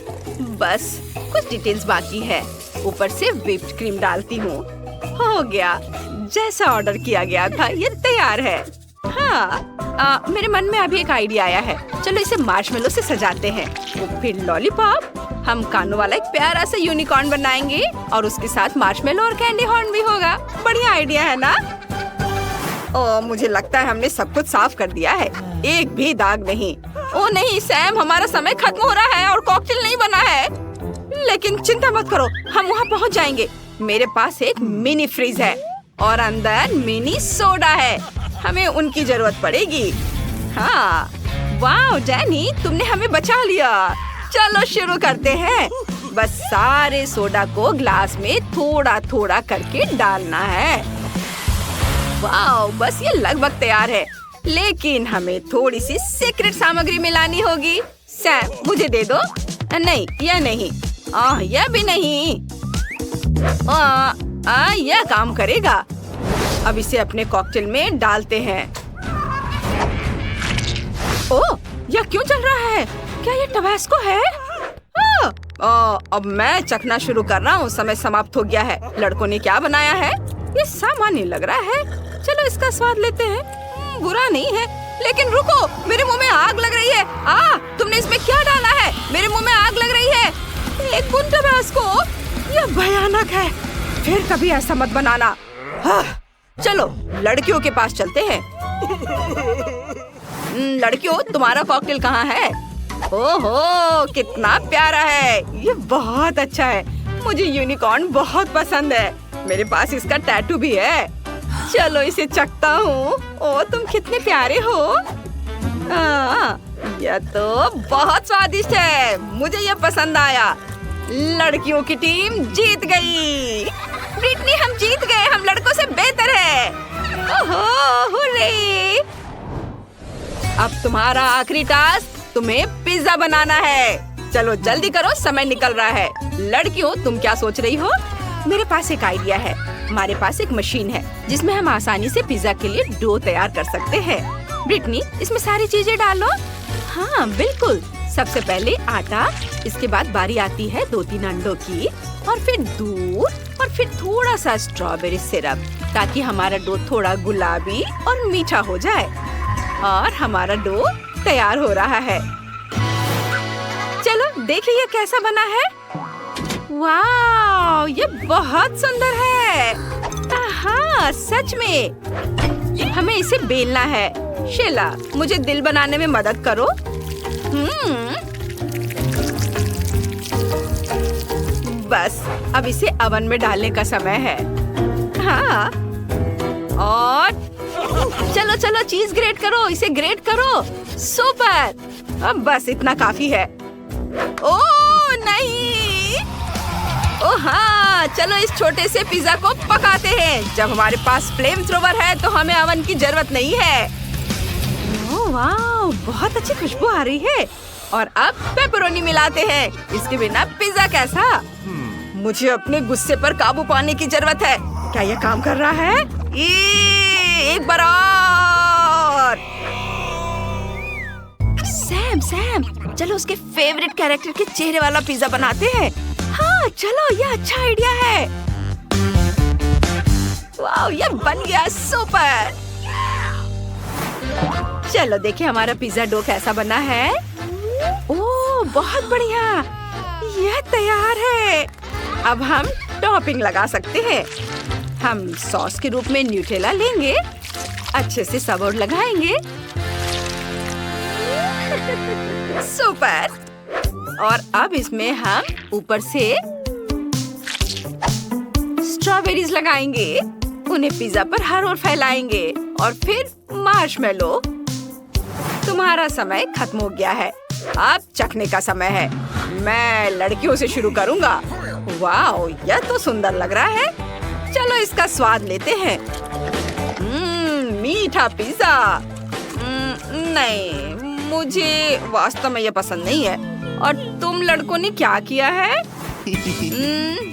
बस कुछ डिटेल्स बाकी है। ऊपर से व्हिप्ड क्रीम डालती हूँ। हो गया, जैसा ऑर्डर किया गया था ये तैयार है। हाँ, मेरे मन में अभी एक आइडिया आया है। चलो इसे मार्शमेलो से सजाते हैं। फिर लॉलीपॉप, हम कानों वाला एक प्यारा सा यूनिकॉर्न बनाएंगे और उसके साथ मार्शमेलो और कैंडी हॉर्न भी होगा। बढ़िया आइडिया है ना? ओह, मुझे लगता है हमने सब कुछ साफ कर दिया है, एक भी दाग नहीं। ओह नहीं सैम, हमारा समय खत्म हो रहा है और कॉकटेल नहीं बना है। लेकिन चिंता मत करो, हम वहाँ पहुँच जाएंगे। मेरे पास एक मिनी फ्रीज है। और अंदर मिनी सोडा है। हमें उनकी जरूरत पड़ेगी। हाँ, वाह डैनी, तुमने हमें बचा लिया। चलो शुरू करते हैं। बस सारे सोडा को ग्लास में थोड़ा थोड़ा करके डालना है। वाह, बस ये लगभग तैयार है, लेकिन हमें थोड़ी सी सीक्रेट सामग्री मिलानी होगी। सैम, मुझे दे दो। नहीं, यह नहीं। यह भी नहीं। यह काम करेगा। अब इसे अपने कॉकटेल में डालते हैं। ओह, यह क्यों चल रहा है? क्या ये टबास्को है? अब मैं चखना शुरू कर रहा हूँ। समय समाप्त हो गया है। लड़कों ने क्या बनाया है? ये सामान्य लग रहा है। चलो इसका स्वाद लेते हैं। बुरा नहीं है, लेकिन रुको, मेरे मुंह में आग लग रही है। तुमने इसमें क्या डाला है? मेरे मुंह में आग लग रही है। एक बुन टबास्को, यह भयानक है। फिर कभी ऐसा मत बनाना। चलो लड़कियों के पास चलते हैं। लड़कियों, तुम्हारा कॉकटेल कहाँ है? ओहो, कितना प्यारा है। ये बहुत अच्छा है। मुझे यूनिकॉर्न बहुत पसंद है। मेरे पास इसका टैटू भी है। चलो इसे चखता हूँ। ओ, तुम कितने प्यारे हो। यह तो बहुत स्वादिष्ट है। मुझे यह पसंद आया। लड़कियों की टीम जीत गई। ब्रिटनी, हम जीत गए। हम लड़कों से बेहतर है। ओहो, हुर्रे। अब तुम्हारा आखिरी टास्क, तुम्हें पिज्जा बनाना है। चलो जल्दी करो, समय निकल रहा है। लड़कियों, तुम क्या सोच रही हो? मेरे पास एक आइडिया है। हमारे पास एक मशीन है जिसमें हम आसानी से पिज्जा के लिए डो तैयार कर सकते हैं। ब्रिटनी, इसमें सारी चीजें डालो। हाँ बिल्कुल। सबसे पहले आटा, इसके बाद बारी आती है 2-3 अंडों की, और फिर दूध, और फिर थोड़ा सा स्ट्रॉबेरी सिरप, ताकि हमारा डो थोड़ा गुलाबी और मीठा हो जाए। और हमारा डो तैयार हो रहा है। चलो देखिए कैसा बना है। वाह, ये बहुत सुंदर है। सच में। हमें इसे बेलना है। शीला, मुझे दिल बनाने में मदद करो। बस अब इसे अवन में डालने का समय है। हाँ, और चलो चलो चीज ग्रेट करो। इसे ग्रेट करो। सुपर। अब बस इतना काफी है। ओह नहीं। ओह हाँ, चलो इस छोटे से पिज्जा को पकाते हैं। जब हमारे पास फ्लेम थ्रोवर है तो हमें अवन की जरूरत नहीं है। ओह वाह, बहुत अच्छी खुशबू आ रही है। और अब पेपरोनी मिलाते हैं। इसके बिना पिज्जा कैसा? मुझे अपने गुस्से पर काबू पाने की जरूरत है। क्या यह काम कर रहा है? एक बार और। सैम, चलो उसके फेवरेट कैरेक्टर के चेहरे वाला पिज्जा बनाते हैं। हाँ चलो, यह अच्छा आइडिया है। वाह, यह बन गया। सुपर। चलो देखिए हमारा पिज्जा डो कैसा बना है। ओह बहुत बढ़िया, यह तैयार है। अब हम टॉपिंग लगा सकते हैं। हम सॉस के रूप में न्यूटेला लेंगे, अच्छे से सब और लगाएंगे। सुपर। और अब इसमें हम ऊपर से स्ट्रॉबेरीज लगाएंगे। उन्हें पिज्जा पर हर ओर फैलाएंगे और फिर मार्शमेलो। तुम्हारा समय खत्म हो गया है। अब चखने का समय है। मैं लड़कियों से शुरू करूंगा। वाह, यह तो सुंदर लग रहा है। चलो इसका स्वाद लेते हैं। मीठा पिज्जा। नहीं, मुझे वास्तव में ये पसंद नहीं है। और तुम लड़कों ने क्या किया है?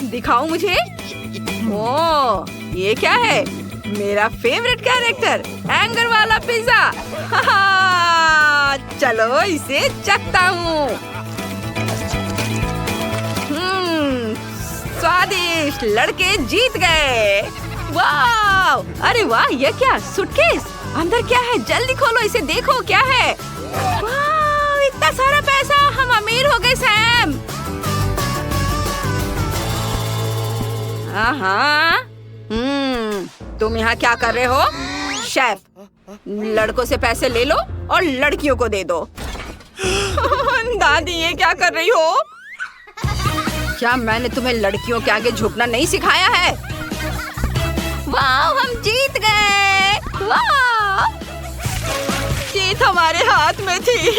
दिखाओ मुझे। ओह, ये क्या है? मेरा फेवरेट कैरेक्टर, एंगर वाला पिज्जा। चलो इसे चखता हूँ। स्वादिष्ट। लड़के जीत गए। वाह, अरे वाह, ये क्या? सूटकेस। अंदर क्या है? जल्दी खोलो, इसे देखो क्या है। वाह, इतना सारा पैसा। हम अमीर हो गए सैम। हाँ, तुम यहाँ क्या कर रहे हो? शेफ, लड़कों से पैसे ले लो और लड़कियों को दे दो। दादी, ये क्या कर रही हो? क्या मैंने तुम्हें लड़कियों के आगे झुकना नहीं सिखाया है? वाह, हम जीत गए। वाह, जीत हमारे हाथ में थी।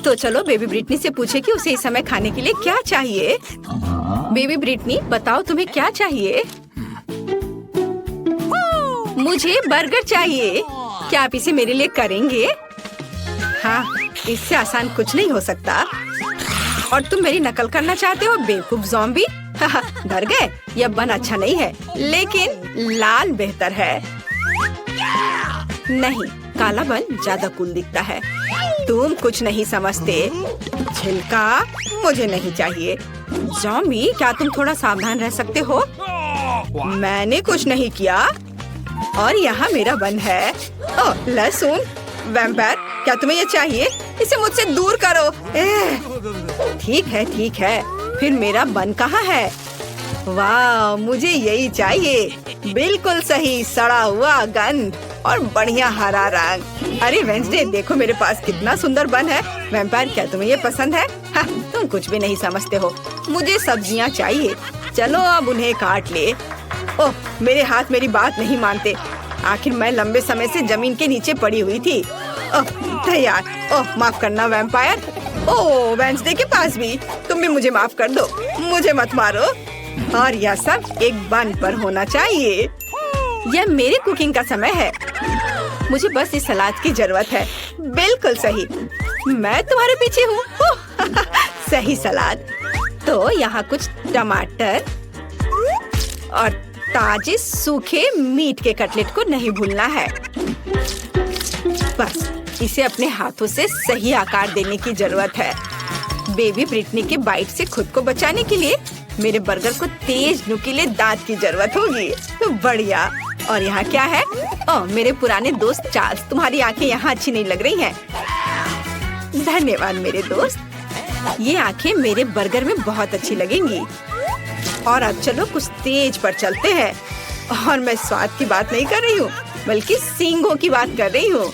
तो चलो बेबी ब्रिटनी से पूछे कि उसे इस समय खाने के लिए क्या चाहिए। बेबी ब्रिटनी, बताओ तुम्हें क्या चाहिए? मुझे बर्गर चाहिए। क्या आप इसे मेरे लिए करेंगे? हाँ, इससे आसान कुछ नहीं हो सकता। और तुम मेरी नकल करना चाहते हो बेवकूफ ज़ॉम्बी? डर गए? यह बन अच्छा नहीं है, लेकिन लाल बेहतर है। नहीं, काला बन ज्यादा कूल दिखता है। तुम कुछ नहीं समझते। छिलका मुझे नहीं चाहिए। ज़ॉम्बी, क्या तुम थोड़ा सावधान रह सकते हो? मैंने कुछ नहीं किया। और यहाँ मेरा बन है। ओह, लहसुन। वैम्पायर, क्या तुम्हें ये चाहिए? इसे मुझसे दूर करो। ठीक है, ठीक है। फिर मेरा बन कहाँ है? वाह, मुझे यही चाहिए। बिल्कुल सही, सड़ा हुआ गंध और बढ़िया हरा रंग। अरे वेंसडे, देखो मेरे पास कितना सुंदर बन है। वैम्पायर, क्या तुम्हें ये पसंद है? हाँ, तुम कुछ भी नहीं समझते हो। मुझे सब्जियाँ चाहिए। चलो अब उन्हें काट ले। ओह, मेरे हाथ मेरी बात नहीं मानते। आखिर मैं लंबे समय से जमीन के नीचे पड़ी हुई थी। ओह, तैयार। ओह, माफ करना वैम्पायर। ओह, वेंसडे के पास भी। तुम भी मुझे माफ कर दो। मुझे मत मारो। और यह सब एक बन पर होना चाहिए। यह मेरी कुकिंग का समय है। मुझे बस इस सलाद की जरूरत है। बिल्कुल सही, मैं तुम्हारे पीछे हूँ। सही सलाद। तो यहाँ कुछ टमाटर और ताजे सूखे मीट के कटलेट को नहीं भूलना है। बस इसे अपने हाथों से सही आकार देने की जरूरत है। बेबी ब्रिटनी के बाइट से खुद को बचाने के लिए मेरे बर्गर को तेज नुकीले दांत की जरूरत होगी। तो बढ़िया। और यहाँ क्या है? ओह, मेरे पुराने दोस्त चार्ल्स, तुम्हारी आंखें यहाँ अच्छी नहीं लग रही हैं। धन्यवाद मेरे दोस्त। ये आंखें मेरे बर्गर में बहुत अच्छी लगेंगी। और अब चलो कुछ तेज पर चलते हैं। और मैं स्वाद की बात नहीं कर रही हूँ, बल्कि सींगों की बात कर रही हूँ।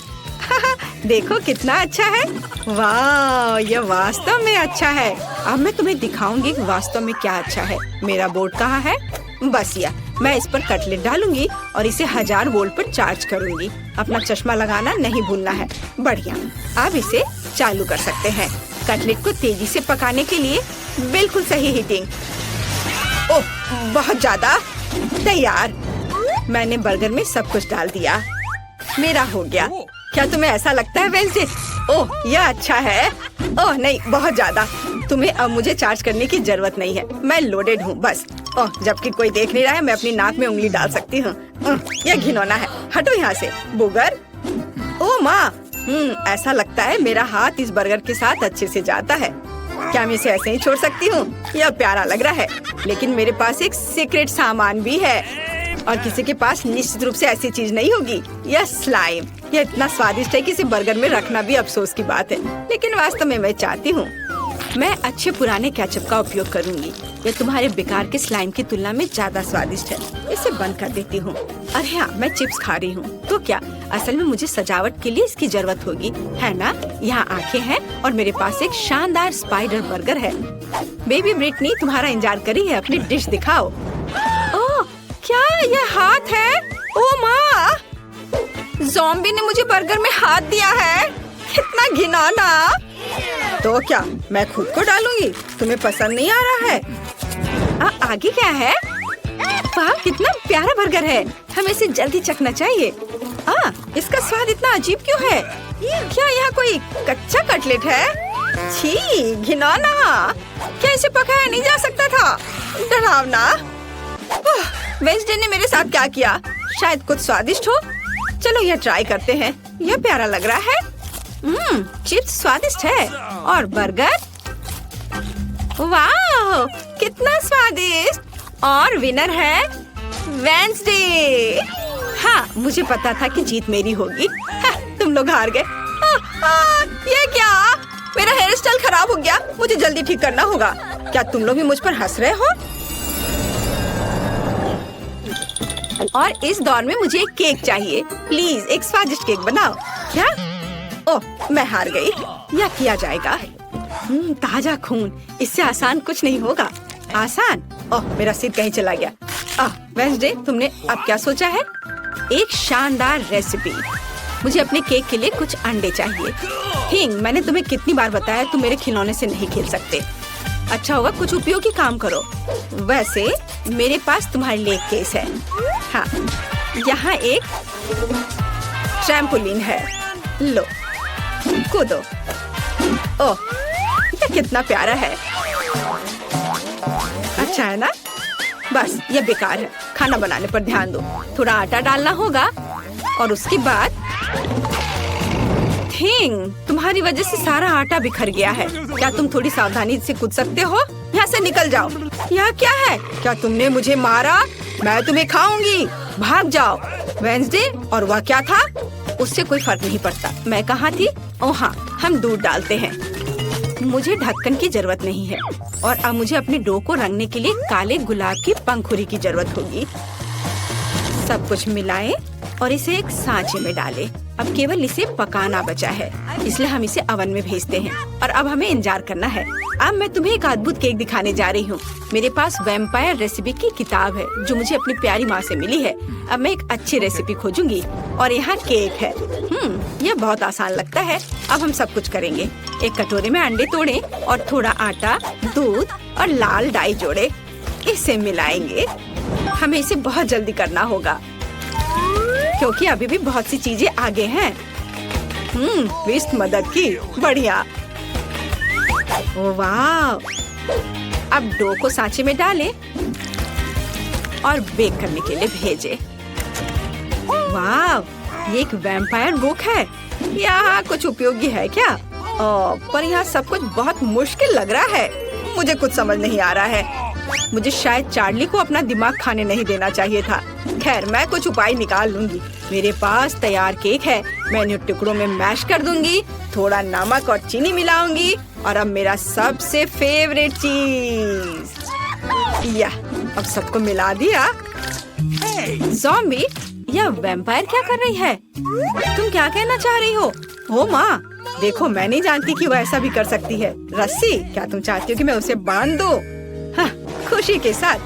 देखो कितना अच्छा है। वाह, यह वास्तव में अच्छा है। अब मैं तुम्हें दिखाऊंगी कि वास्तव में क्या अच्छा है। मेरा बोर्ड कहाँ है? बस यह, मैं इस पर कटलेट डालूंगी और इसे 1000 वोल्ट पर चार्ज करूंगी। अपना चश्मा लगाना नहीं भूलना है। बढ़िया, अब इसे चालू कर सकते हैं। कटलेट को तेजी से पकाने के लिए बिल्कुल सही हीटिंग। ओह, बहुत ज्यादा। तैयार। मैंने बर्गर में सब कुछ डाल दिया। मेरा हो गया। क्या तुम्हें ऐसा लगता है वेंसडे? ओह, यह अच्छा है। ओह नहीं, बहुत ज्यादा। तुम्हें अब मुझे चार्ज करने की जरूरत नहीं है। मैं लोडेड हूँ बस। ओह, जबकि कोई देख नहीं रहा है, मैं अपनी नाक में उंगली डाल सकती हूँ। यह घिनौना है। हटो यहाँ से बुगर। ओह माँ, ऐसा लगता है मेरा हाथ इस बर्गर के साथ अच्छे से जाता है। क्या मैं इसे ऐसे ही छोड़ सकती हूँ? यह प्यारा लग रहा है, लेकिन मेरे पास एक सीक्रेट सामान भी है। और किसी के पास निश्चित रूप से ऐसी चीज नहीं होगी। यह स्लाइम। यह इतना स्वादिष्ट है कि इसे बर्गर में रखना भी अफसोस की बात है, लेकिन वास्तव में मैं चाहती हूँ। मैं अच्छे पुराने केचप का उपयोग करूँगी। यह तुम्हारे बेकार के स्लाइम की तुलना में ज्यादा स्वादिष्ट है। इसे बंद कर देती हूँ। अरे हाँ, मैं चिप्स खा रही हूँ। तो क्या, असल में मुझे सजावट के लिए इसकी जरूरत होगी, है ना? यहाँ आंखें हैं और मेरे पास एक शानदार स्पाइडर बर्गर है। बेबी ब्रिटनी तुम्हारा इंतजार कर रही है। अपनी डिश दिखाओ। ओह, क्या यह हाथ है? ओह माँ, ज़ॉम्बी ने मुझे बर्गर में हाथ दिया है। कितना घिनौना। तो क्या, मैं खुद को डालूंगी? तुम्हें पसंद नहीं आ रहा है? आगे क्या है? वाह, कितना प्यारा बर्गर है। हमें इसे जल्दी चखना चाहिए। इसका स्वाद इतना अजीब क्यों है? क्या यहाँ कोई कच्चा कटलेट है? छी, घिनौना। क्या इसे पकाया नहीं जा सकता था? डरावना। वेंसडे ने मेरे साथ क्या किया? शायद कुछ स्वादिष्ट हो। चलो यह ट्राई करते हैं। यह प्यारा लग रहा है। चिप्स स्वादिष्ट है। और बर्गर, वाह, कितना स्वादिष्ट। और विनर है वेंसडे। हाँ, मुझे पता था कि जीत मेरी होगी। तुम लोग हार गए। ये क्या? मेरा हेयर स्टाइल खराब हो गया। मुझे जल्दी ठीक करना होगा। क्या तुम लोग भी मुझ पर हंस रहे हो? और इस दौर में मुझे एक केक चाहिए। प्लीज एक स्वादिष्ट केक बनाओ। क्या? ओह, मैं हार गई। यह किया जाएगा। ताजा खून, इससे आसान कुछ नहीं होगा। आसान। ओह, मेरा सिर कहीं चला गया। वेंसडे, तुमने अब क्या सोचा है? एक शानदार रेसिपी। मुझे अपने केक के लिए कुछ अंडे चाहिए। हिंग, मैंने तुम्हें कितनी बार बताया तुम मेरे खिलौने से नहीं खेल सकते। अच्छा होगा कुछ उपयोगी काम करो। वैसे मेरे पास तुम्हारे लिए एक केस है। हाँ, यहाँ एक ट्रैम्पोलिन है। लो, कूदो। ओह, ये कितना प्यारा है। अच्छा है ना? बस ये बेकार है। खाना बनाने पर ध्यान दो। थोड़ा आटा डालना होगा और उसके बाद थिंग, तुम्हारी वजह से सारा आटा बिखर गया है। क्या तुम थोड़ी सावधानी से कूद सकते हो? यहाँ से निकल जाओ। यह क्या है? क्या तुमने मुझे मारा? मैं तुम्हें खाऊंगी। भाग जाओ। वेंसडे, और वह क्या था? उससे कोई फर्क नहीं पड़ता। मैं कहाँ थी? ओह हाँ, हम दूध डालते हैं। मुझे ढक्कन की जरूरत नहीं है और अब मुझे अपने डो को रंगने के लिए काले गुलाब की पंखुड़ी की जरूरत होगी। सब कुछ मिलाएं और इसे एक सांचे में डालें। अब केवल इसे पकाना बचा है, इसलिए हम इसे ओवन में भेजते हैं और अब हमें इंतजार करना है। अब मैं तुम्हें एक अद्भुत केक दिखाने जा रही हूँ। मेरे पास वैम्पायर रेसिपी की किताब है जो मुझे अपनी प्यारी माँ से मिली है। अब मैं एक अच्छी रेसिपी खोजूंगी और यहाँ केक है। यह बहुत आसान लगता है। अब हम सब कुछ करेंगे। एक कटोरे में अंडे तोड़ें और थोड़ा आटा, दूध और लाल डाई जोड़े। इसे मिलाएंगे। हमें इसे बहुत जल्दी करना होगा क्योंकि अभी भी बहुत सी चीजें आगे हैं। विस्ट मदद की। बढ़िया। ओह वाह। अब डो को सांचे में डालें और बेक करने के लिए भेजें। वाह, ये एक वैम्पायर बुक है। यहाँ कुछ उपयोगी है क्या? पर यहाँ सब कुछ बहुत मुश्किल लग रहा है। मुझे कुछ समझ नहीं आ रहा है। मुझे शायद चार्ली को अपना दिमाग खाने नहीं देना चाहिए था। खैर, मैं कुछ उपाय निकाल लूंगी। मेरे पास तैयार केक है। मैं इन्हें टुकड़ों में मैश कर दूंगी, थोड़ा नमक और चीनी मिलाऊंगी और अब मेरा सबसे फेवरेट चीज। या, अब सबको मिला दिया। ज़ॉम्बी, यह वैम्पायर क्या कर रही है? तुम क्या कहना चाह रही हो? ओ माँ, देखो, मैं नहीं जानती कि वो ऐसा भी कर सकती है। रस्सी, क्या तुम चाहती हो कि मैं उसे बांध दूं? हाँ, खुशी के साथ।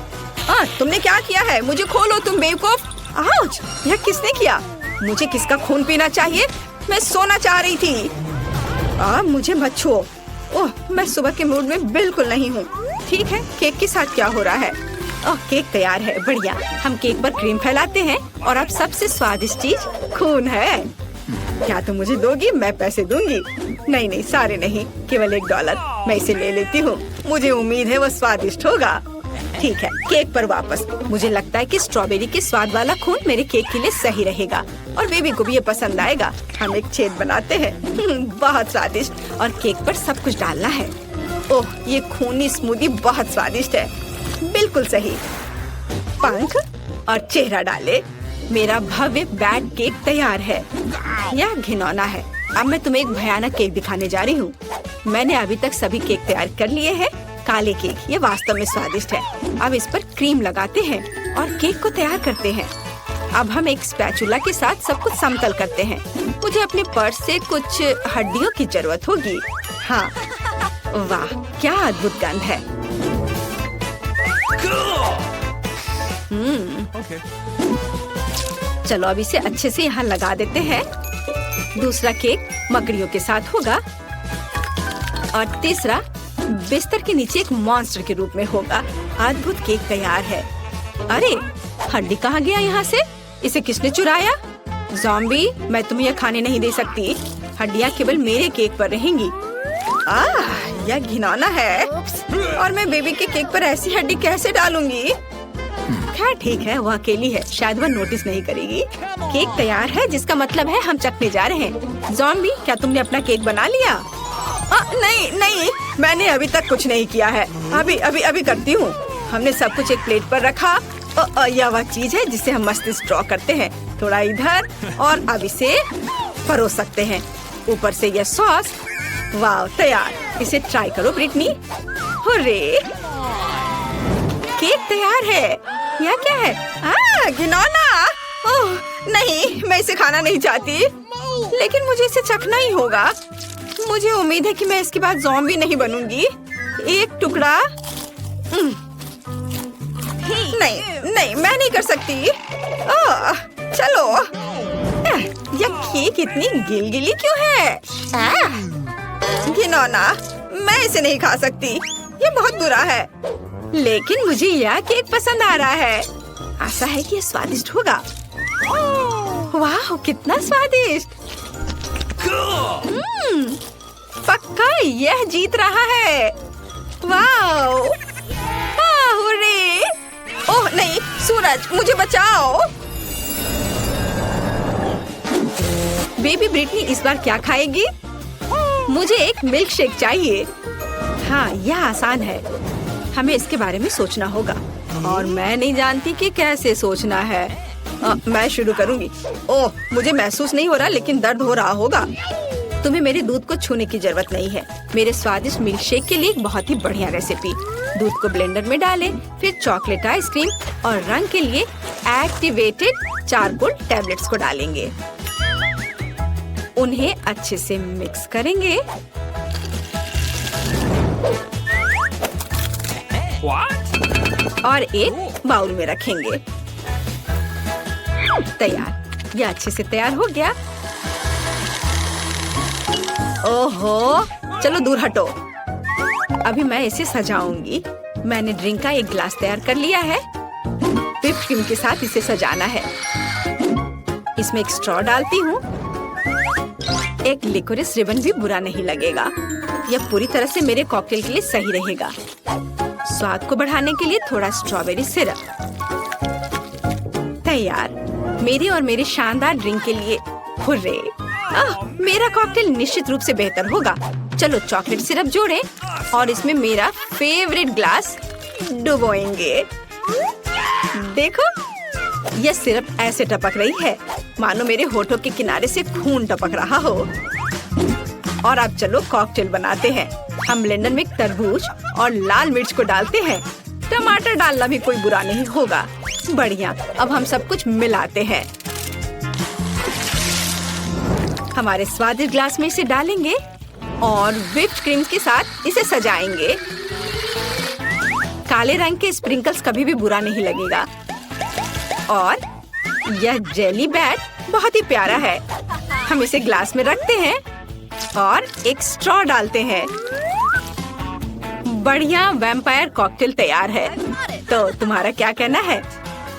तुमने क्या किया है? मुझे खोलो तुम बेवकूफ। आउच! यह किसने किया? मुझे किसका खून पीना चाहिए? मैं सोना चाह रही थी। मुझे मत छुओ। ओह, मैं सुबह के मूड में बिल्कुल नहीं हूँ। ठीक है, केक के साथ क्या हो रहा है? ओह, केक तैयार है। बढ़िया। हम केक पर क्रीम फैलाते हैं और अब सबसे स्वादिष्ट चीज खून है। क्या तुम मुझे दोगी? मैं पैसे दूंगी। नहीं, सारे नहीं, केवल $1। मैं इसे ले लेती हूँ। मुझे उम्मीद है वो स्वादिष्ट होगा। ठीक है, केक पर वापस। मुझे लगता है कि स्ट्रॉबेरी के स्वाद वाला खून मेरे केक के लिए सही रहेगा और बेबी को भी ये पसंद आएगा। हम एक छेद बनाते हैं। बहुत स्वादिष्ट। और केक पर सब कुछ डालना है। ओह, ये खूनी स्मूदी बहुत स्वादिष्ट है। बिल्कुल सही। पंख और चेहरा डाले। मेरा भव्य बैट केक तैयार है। यह घिनौना है। अब मैं तुम्हें एक भयानक केक दिखाने जा रही हूँ। मैंने अभी तक सभी केक तैयार कर लिए हैं। काले केक, ये वास्तव में स्वादिष्ट है। अब इस पर क्रीम लगाते हैं और केक को तैयार करते हैं। अब हम एक स्पैचुला के साथ सब कुछ समतल करते हैं। मुझे अपने पर्स से कुछ हड्डियों की जरूरत होगी। हाँ, वाह, क्या अद्भुत गंध है। चलो अब इसे अच्छे से यहाँ लगा देते हैं। दूसरा केक मकड़ियों के साथ होगा और तीसरा बिस्तर के नीचे एक मॉन्स्टर के रूप में होगा। अद्भुत केक तैयार है। अरे, हड्डी कहाँ गया यहाँ से? इसे किसने चुराया? ज़ॉम्बी, मैं तुम्हें यह खाने नहीं दे सकती। हड्डियाँ केवल मेरे केक पर रहेंगी। यह घिनौना है और मैं बेबी के केक पर ऐसी हड्डी कैसे डालूंगी? खैर ठीक है, वो अकेली है, शायद वह नोटिस नहीं करेगी। केक तैयार है, जिसका मतलब है हम चखने जा रहे हैं। ज़ॉम्बी, क्या तुमने अपना केक बना लिया? नहीं, मैंने अभी तक कुछ नहीं किया है। अभी करती हूँ। हमने सब कुछ एक प्लेट पर रखा। यह वह चीज है जिसे हम मस्तिष्क ड्रॉ करते हैं। थोड़ा इधर और अब इसे परोस सकते हैं। ऊपर से यह सॉस। वाह, तैयार। इसे ट्राई करो ब्रिटनी। हुर्रे, केक तैयार है। यह क्या है? घिनौना। ओह नहीं, मैं इसे खाना नहीं चाहती, लेकिन मुझे इसे चखना ही होगा। मुझे उम्मीद है कि मैं इसके बाद ज़ॉम्बी नहीं बनूंगी। एक टुकड़ा। नहीं नहीं, मैं नहीं कर सकती। चलो। यह केक इतनी गिलगिली क्यों है? घिनौना, मैं इसे नहीं खा सकती, ये बहुत बुरा है। लेकिन मुझे यह केक पसंद आ रहा है। आशा है कि यह स्वादिष्ट होगा। वाह, कितना स्वादिष्ट। पक्का यह जीत रहा है। वाह, हुर्रे। ओह नहीं, सूरज, मुझे बचाओ। बेबी ब्रिटनी इस बार क्या खाएगी? मुझे एक मिल्क शेक चाहिए। हाँ, यह आसान है। हमें इसके बारे में सोचना होगा और मैं नहीं जानती कि कैसे सोचना है। मैं शुरू करूंगी। ओह, मुझे महसूस नहीं हो रहा, लेकिन दर्द हो रहा होगा। तुम्हें मेरे दूध को छूने की जरूरत नहीं है। मेरे स्वादिष्ट मिल्क शेक के लिए एक बहुत ही बढ़िया रेसिपी। दूध को ब्लेंडर में डालें, फिर चॉकलेट आइसक्रीम और रंग के लिए एक्टिवेटेड चारकोल टैबलेट्स को डालेंगे। उन्हें अच्छे से मिक्स करेंगे। और एक बाउल में रखेंगे। तैयार। यह अच्छे से तैयार हो गया। ओहो, चलो दूर हटो। अभी मैं इसे सजाऊंगी। मैंने ड्रिंक का एक ग्लास तैयार कर लिया है। व्हिप क्रीम के साथ इसे सजाना है। इसमें एक स्ट्रॉ डालती हूँ। एक लिकोरिस रिबन भी बुरा नहीं लगेगा। यह पूरी तरह से मेरे कॉकटेल के लिए सही रहेगा। स्वाद को बढ़ाने के लिए थोड़ा स्ट्रॉबेरी सिरप। तैयार। मेरी और मेरे शानदार ड्रिंक के लिए हुर्रे। मेरा कॉकटेल निश्चित रूप से बेहतर होगा। चलो चॉकलेट सिरप जोड़ें और इसमें मेरा फेवरेट ग्लास डुबोएंगे। देखो, यह सिरप ऐसे टपक रही है मानो मेरे होठों के किनारे से खून टपक रहा हो। और अब चलो कॉकटेल बनाते हैं। हम ब्लेंडर में तरबूज और लाल मिर्च को डालते हैं। टमाटर डालना भी कोई बुरा नहीं होगा। बढ़िया, अब हम सब कुछ मिलाते हैं। हमारे स्वादिष्ट ग्लास में इसे डालेंगे और व्हिप्ड क्रीम के साथ इसे सजाएंगे। काले रंग के स्प्रिंकल्स कभी भी बुरा नहीं लगेगा। और यह जेली बैट बहुत ही प्यारा है। हम इसे ग्लास में रखते हैं और एक स्ट्रॉ डालते हैं। बढ़िया वैम्पायर कॉकटेल तैयार है। तो तुम्हारा क्या कहना है?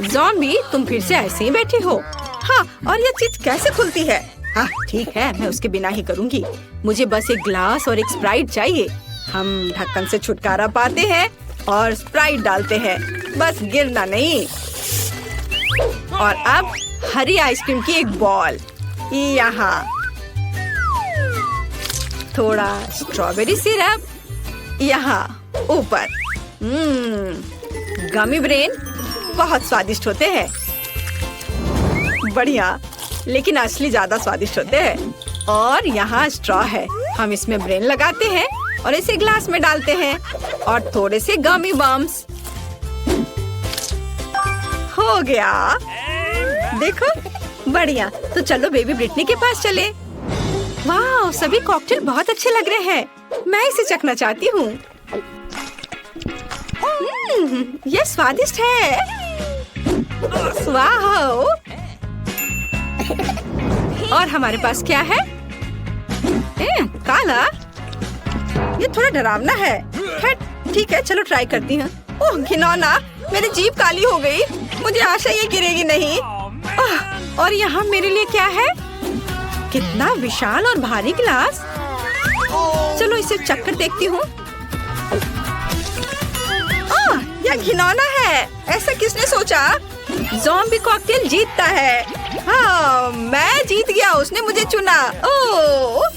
ज़ॉम्बी, तुम फिर से ऐसे ही बैठी हो? हाँ, और यह चीज कैसे खुलती है? हाँ ठीक है, मैं उसके बिना ही करूँगी। मुझे बस एक ग्लास और एक स्प्राइट चाहिए। हम ढक्कन से छुटकारा पाते हैं और स्प्राइट डालते हैं। बस गिरना नहीं। और अब हरी आइसक्रीम की एक बॉल यहाँ। थोड़ा स्ट्रॉबेरी सिरप यहाँ ऊपर। गमी ब्रेन बहुत स्वादिष्ट होते हैं। बढ़िया, लेकिन असली ज्यादा स्वादिष्ट होते हैं। और यहाँ स्ट्रॉ है। हम इसमें ब्रेन लगाते हैं और इसे ग्लास में डालते हैं और थोड़े से गमी बम्स। हो गया। देखो, बढ़िया। तो चलो बेबी ब्रिटनी के पास चले। वाह, सभी कॉकटेल बहुत अच्छे लग रहे हैं। मैं इसे चखना चाहती हूँ। यह स्वादिष्ट है। वाह। और हमारे पास क्या है? काला। ये थोड़ा डरावना है। ठीक है, चलो ट्राई करती हूँ। ओह घिनौना, मेरी जीभ काली हो गई। मुझे आशा ये गिरेगी नहीं। और यहाँ मेरे लिए क्या है? कितना विशाल और भारी गिलास। चलो इसे चखकर देखती हूँ। यह घिनौना है। ऐसा किसने सोचा? ज़ॉम्बी कॉकटेल जीतता है। हाँ, मैं जीत गया। उसने मुझे चुना। ओह,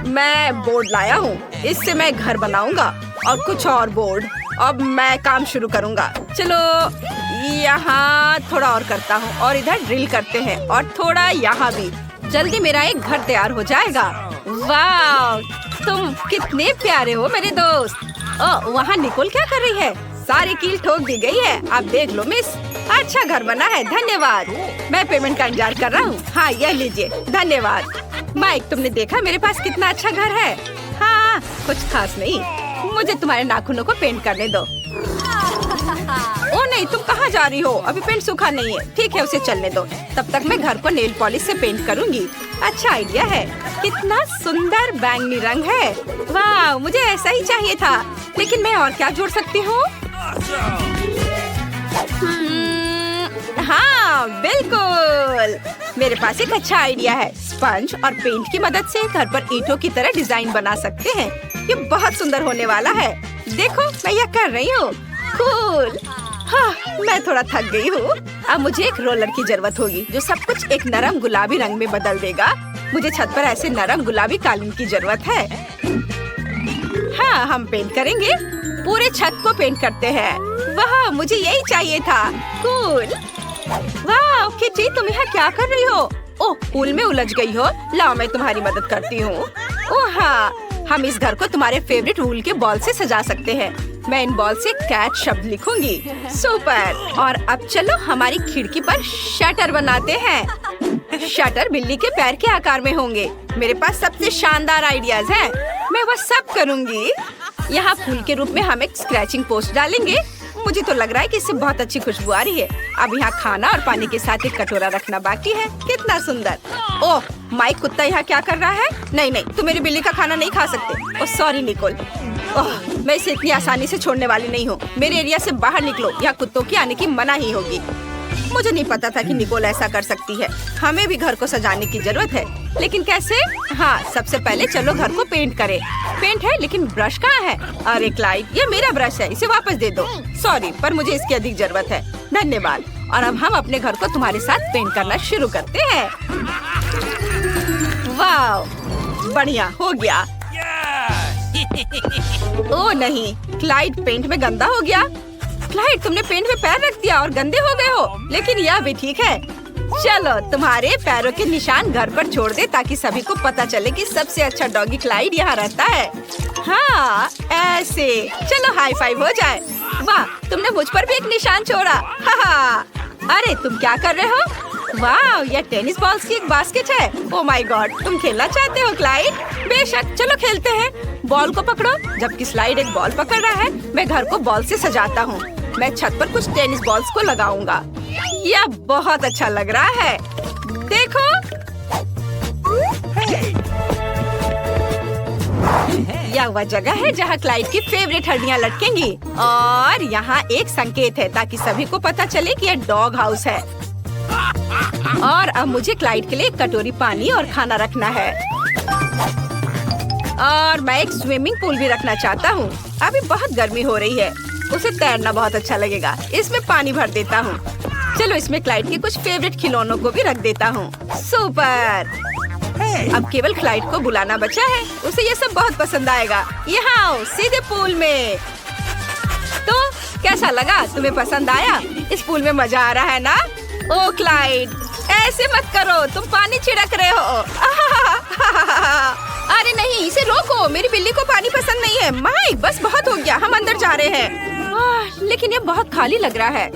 मैं बोर्ड लाया हूँ। इससे मैं घर बनाऊंगा और कुछ और बोर्ड। अब मैं काम शुरू करूँगा। चलो यहाँ थोड़ा और करता हूँ और इधर ड्रिल करते हैं और थोड़ा यहाँ भी। जल्दी मेरा एक घर तैयार हो जाएगा। वाह, तुम कितने प्यारे हो मेरे दोस्त। वहाँ निकोल क्या कर रही है? सारी कील ठोक दी गई है। आप देख लो मिस, अच्छा घर बना है। धन्यवाद। मैं पेमेंट का इंतजार कर रहा हूँ। हाँ, यह लीजिए। धन्यवाद। माइक, तुमने देखा मेरे पास कितना अच्छा घर है? हाँ, कुछ खास नहीं। मुझे तुम्हारे नाखूनों को पेंट करने दो। नहीं, तुम कहाँ जा रही हो? अभी पेंट सूखा नहीं है। ठीक है, उसे चलने दो। तब तक मैं घर को नेल पॉलिश से पेंट करूँगी। अच्छा आइडिया है। कितना सुंदर बैंगनी रंग है। वाह, मुझे ऐसा ही चाहिए था। लेकिन मैं और क्या जोड़ सकती हूँ? हाँ, बिल्कुल। मेरे पास एक अच्छा आइडिया है। स्पंज और पेंट की मदद से घर पर ईंटों की तरह डिजाइन बना सकते हैं। ये बहुत सुंदर होने वाला है। देखो, मैं यह कर रही हूँ। कूल। हाँ, मैं थोड़ा थक गई हूँ। अब मुझे एक रोलर की जरूरत होगी जो सब कुछ एक नरम गुलाबी रंग में बदल देगा। मुझे छत पर ऐसे नरम गुलाबी कालीन की जरूरत है। हाँ, हम पेंट करेंगे। पूरे छत को पेंट करते हैं। वाह, मुझे यही चाहिए था। कूल। वाह किटी, तुम यहाँ क्या कर रही हो? ओह, पूल में उलझ गई हो। लाओ, मैं तुम्हारी मदद करती हूँ। ओह हाँ, हम इस घर को तुम्हारे फेवरेट वूल के बॉल से सजा सकते हैं। मैं इन बॉल से कैट शब्द लिखूंगी। सुपर। और अब चलो हमारी खिड़की पर शटर बनाते हैं। शटर बिल्ली के पैर के आकार में होंगे। मेरे पास सबसे शानदार आइडियाज हैं। मैं वह सब करूँगी। यहाँ फूल के रूप में हम एक स्क्रैचिंग पोस्ट डालेंगे। मुझे तो लग रहा है कि इससे बहुत अच्छी खुशबू आ रही है। अब यहाँ खाना और पानी के साथ एक कटोरा रखना बाकी है। कितना सुंदर। ओह, माइक कुत्ता यहाँ क्या कर रहा है? नहीं नहीं, तुम मेरी बिल्ली का खाना नहीं खा सकते। Oh sorry Nicol. ओह, मैं इसे इतनी आसानी से छोड़ने वाली नहीं हूँ। मेरे एरिया से बाहर निकलो, यहाँ कुत्तों की आने की मनाही होगी। मुझे नहीं पता था कि निकोल ऐसा कर सकती है। हमें भी घर को सजाने की जरूरत है, लेकिन कैसे? हाँ, सबसे पहले चलो घर को पेंट करें। पेंट है, लेकिन ब्रश कहाँ है? अरे क्लाइड, ये मेरा ब्रश है, इसे वापस दे दो। सॉरी, पर मुझे इसकी अधिक जरूरत है। धन्यवाद। और अब हम अपने घर को तुम्हारे साथ पेंट करना शुरू करते हैं। वाह, बढ़िया हो गया। ओह नहीं, क्लाइड पेंट में गंदा हो गया। क्लाइड, तुमने पेंट में पैर रख दिया और गंदे हो गए हो। लेकिन यह भी ठीक है। चलो तुम्हारे पैरों के निशान घर पर छोड़ दे ताकि सभी को पता चले कि सबसे अच्छा डॉगी क्लाइड यहाँ रहता है। हाँ, ऐसे। चलो हाई फाइव हो जाए। वाह, तुमने मुझ पर भी एक निशान छोड़ा। हाँ। अरे तुम क्या कर रहे हो? वाह, यह टेनिस बॉल्स की एक बास्केट है। ओह माय गॉड, तुम खेलना चाहते हो क्लाइड? बेशक, चलो खेलते हैं। बॉल को पकड़ो। जबकि स्लाइड एक बॉल पकड़ रहा है, मैं घर को बॉल से सजाता हूँ। मैं छत पर कुछ टेनिस बॉल्स को लगाऊंगा। यह बहुत अच्छा लग रहा है। देखो, यह वह जगह है जहाँ क्लाइड की फेवरेट हड्डियाँ लटकेंगी। और यहाँ एक संकेत है ताकि सभी को पता चले कि यह डॉग हाउस है। और अब मुझे क्लाइड के लिए एक कटोरी पानी और खाना रखना है। और मैं एक स्विमिंग पूल भी रखना चाहता हूँ। अभी बहुत गर्मी हो रही है, उसे तैरना बहुत अच्छा लगेगा। इसमें पानी भर देता हूँ। चलो इसमें क्लाइड के कुछ फेवरेट खिलौनों को भी रख देता हूँ। सुपर। अब केवल क्लाइड को बुलाना बचा है। उसे ये सब बहुत पसंद आएगा। यहाँ आओ, सीधे पूल में। तो कैसा लगा? तुम्हें पसंद आया? इस पूल में मजा आ रहा है ना? ओ क्लाइड, ऐसे मत करो, तुम पानी छिड़क रहे हो। अरे नहीं, इसे रोको। मेरी बिल्ली को पानी पसंद नहीं है। माइक, बस बहुत हो गया, हम अंदर जा रहे हैं। लेकिन ये बहुत खाली लग रहा है।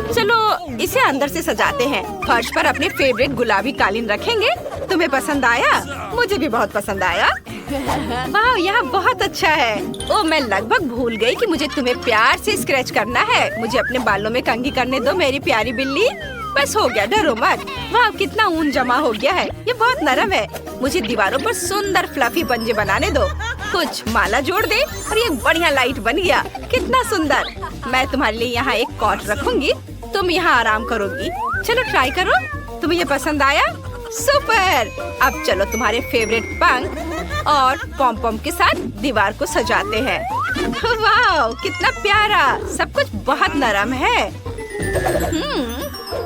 चलो इसे अंदर से सजाते हैं। फर्श पर अपने फेवरेट गुलाबी कालीन रखेंगे। तुम्हें पसंद आया? मुझे भी बहुत पसंद आया। वाह, यहाँ बहुत अच्छा है। ओ, मैं लगभग भूल गई कि मुझे तुम्हें प्यार से स्क्रैच करना है। मुझे अपने बालों में कंघी करने दो मेरी प्यारी बिल्ली। बस हो गया, डरो मत। वाह, कितना ऊन जमा हो गया है। ये बहुत नरम है। मुझे दीवारों पर सुंदर फ्लफी पंजे बनाने दो। कुछ माला जोड़ दे और ये बढ़िया लाइट बन गया। कितना सुंदर। मैं तुम्हारे लिए यहाँ एक कॉट रखूंगी। तुम यहाँ आराम करोगी। चलो ट्राई करो। तुम्हें ये पसंद आया? सुपर। अब चलो तुम्हारे फेवरेट पंख और पॉम पॉम के साथ दीवार को सजाते हैं। वाह, कितना प्यारा। सब कुछ बहुत नरम है।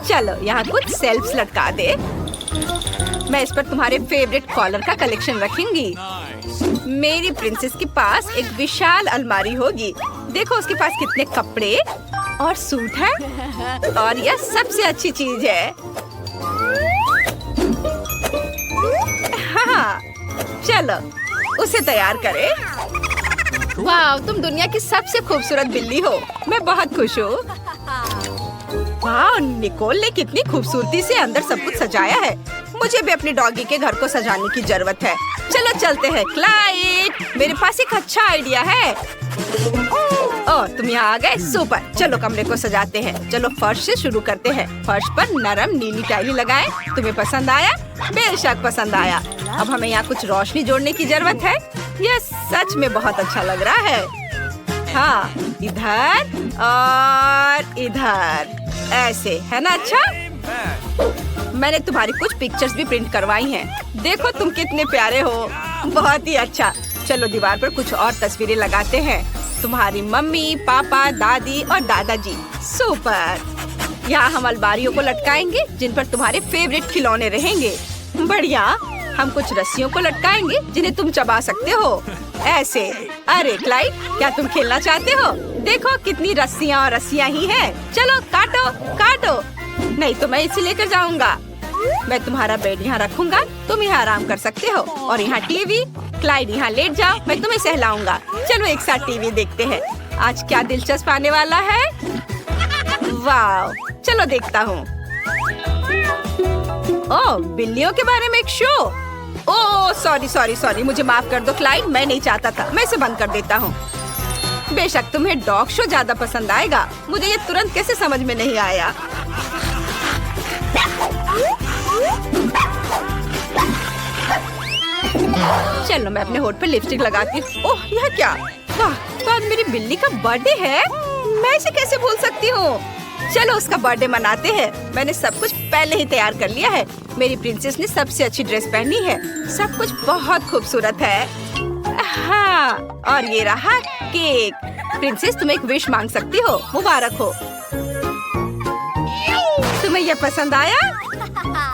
चलो यहाँ कुछ शेल्फ्स लटका दे। मैं इस पर तुम्हारे फेवरेट कॉलर का कलेक्शन रखूंगी। मेरी प्रिंसेस के पास एक विशाल अलमारी होगी। देखो उसके पास कितने कपड़े और सूट हैं। और यह सबसे अच्छी चीज है। हाँ, चलो उसे तैयार करें। वाह, तुम दुनिया की सबसे खूबसूरत बिल्ली हो। मैं बहुत खुश हूँ। वाह, निकोल ने कितनी खूबसूरती से अंदर सब कुछ सजाया है। मुझे भी अपनी डॉगी के घर को सजाने की जरूरत है। चलो चलते हैं। क्लाइड, मेरे पास एक अच्छा आइडिया है। ओह, तुम यहाँ आ गए। सुपर, चलो कमरे को सजाते हैं। चलो फर्श से शुरू करते हैं। फर्श पर नरम नीली टाइली लगाएं। तुम्हें पसंद आया? बेशक पसंद आया। अब हमें यहाँ कुछ रोशनी जोड़ने की जरूरत है। यह सच में बहुत अच्छा लग रहा है। हाँ, इधर और इधर, ऐसे है ना? अच्छा, मैंने तुम्हारी कुछ पिक्चर्स भी प्रिंट करवाई हैं। देखो तुम कितने प्यारे हो। बहुत ही अच्छा। चलो दीवार पर कुछ और तस्वीरें लगाते हैं। तुम्हारी मम्मी, पापा, दादी और दादाजी। सुपर। यहाँ हम अलमारियों को लटकाएंगे जिन पर तुम्हारे फेवरेट खिलौने रहेंगे। बढ़िया। हम कुछ रस्सियों को लटकाएंगे जिन्हें तुम चबा सकते हो, ऐसे। अरे क्लाइड, क्या तुम खेलना चाहते हो? देखो कितनी रस्सियाँ और रस्सियाँ ही हैं। चलो काटो काटो। नहीं तो मैं इसे लेकर जाऊंगा। मैं तुम्हारा बेड यहाँ रखूंगा, तुम यहाँ आराम कर सकते हो। और यहाँ टीवी। क्लाइड यहाँ लेट जाओ, मैं तुम्हें सहलाऊंगा। चलो एक साथ टीवी देखते हैं। आज क्या दिलचस्प आने वाला है? वाह, चलो देखता हूँ। ओह, बिल्लियों के बारे में एक शो। ओह सॉरी, मुझे माफ कर दो क्लाइड, मैं नहीं चाहता था। मैं इसे बंद कर देता हूँ। बेशक तुम्हें डॉग शो ज्यादा पसंद आएगा। मुझे ये तुरंत कैसे समझ में नहीं आया। चलो मैं अपने होठ पर लिपस्टिक लगाती हूँ। ओह, यह क्या? वाह, तो आज मेरी बिल्ली का बर्थडे है। मैं इसे कैसे भूल सकती हूँ? चलो उसका बर्थडे मनाते हैं। मैंने सब कुछ पहले ही तैयार कर लिया है। मेरी प्रिंसेस ने सबसे अच्छी ड्रेस पहनी है। सब कुछ बहुत खूबसूरत है। हाँ, और ये रहा केक। प्रिंसेस, तुम एक विश मांग सकती हो। मुबारक हो। तुम्हें ये पसंद आया?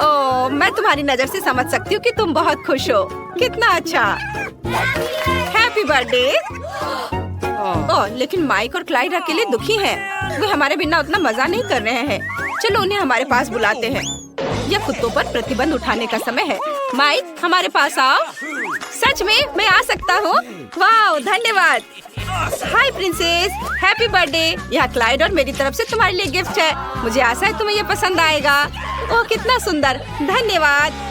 ओह, मैं तुम्हारी नजर से समझ सकती हूँ कि तुम बहुत खुश हो। कितना अच्छा। Happy birthday. ओह, लेकिन माइक और क्लाइड अकेले दुखी हैं। वे हमारे बिना उतना मजा नहीं कर रहे हैं। चलो उन्हें हमारे पास बुलाते हैं। यह कुत्तों पर प्रतिबंध उठाने का समय है। माइक, हमारे पास आओ। सच में मैं आ सकता हूँ? वाह, धन्यवाद। हाय प्रिंसेस, हैप्पी बर्थडे। यह क्लाइड और मेरी तरफ से तुम्हारे लिए गिफ्ट है। मुझे आशा है तुम्हें यह पसंद आएगा। ओह, कितना सुंदर। धन्यवाद।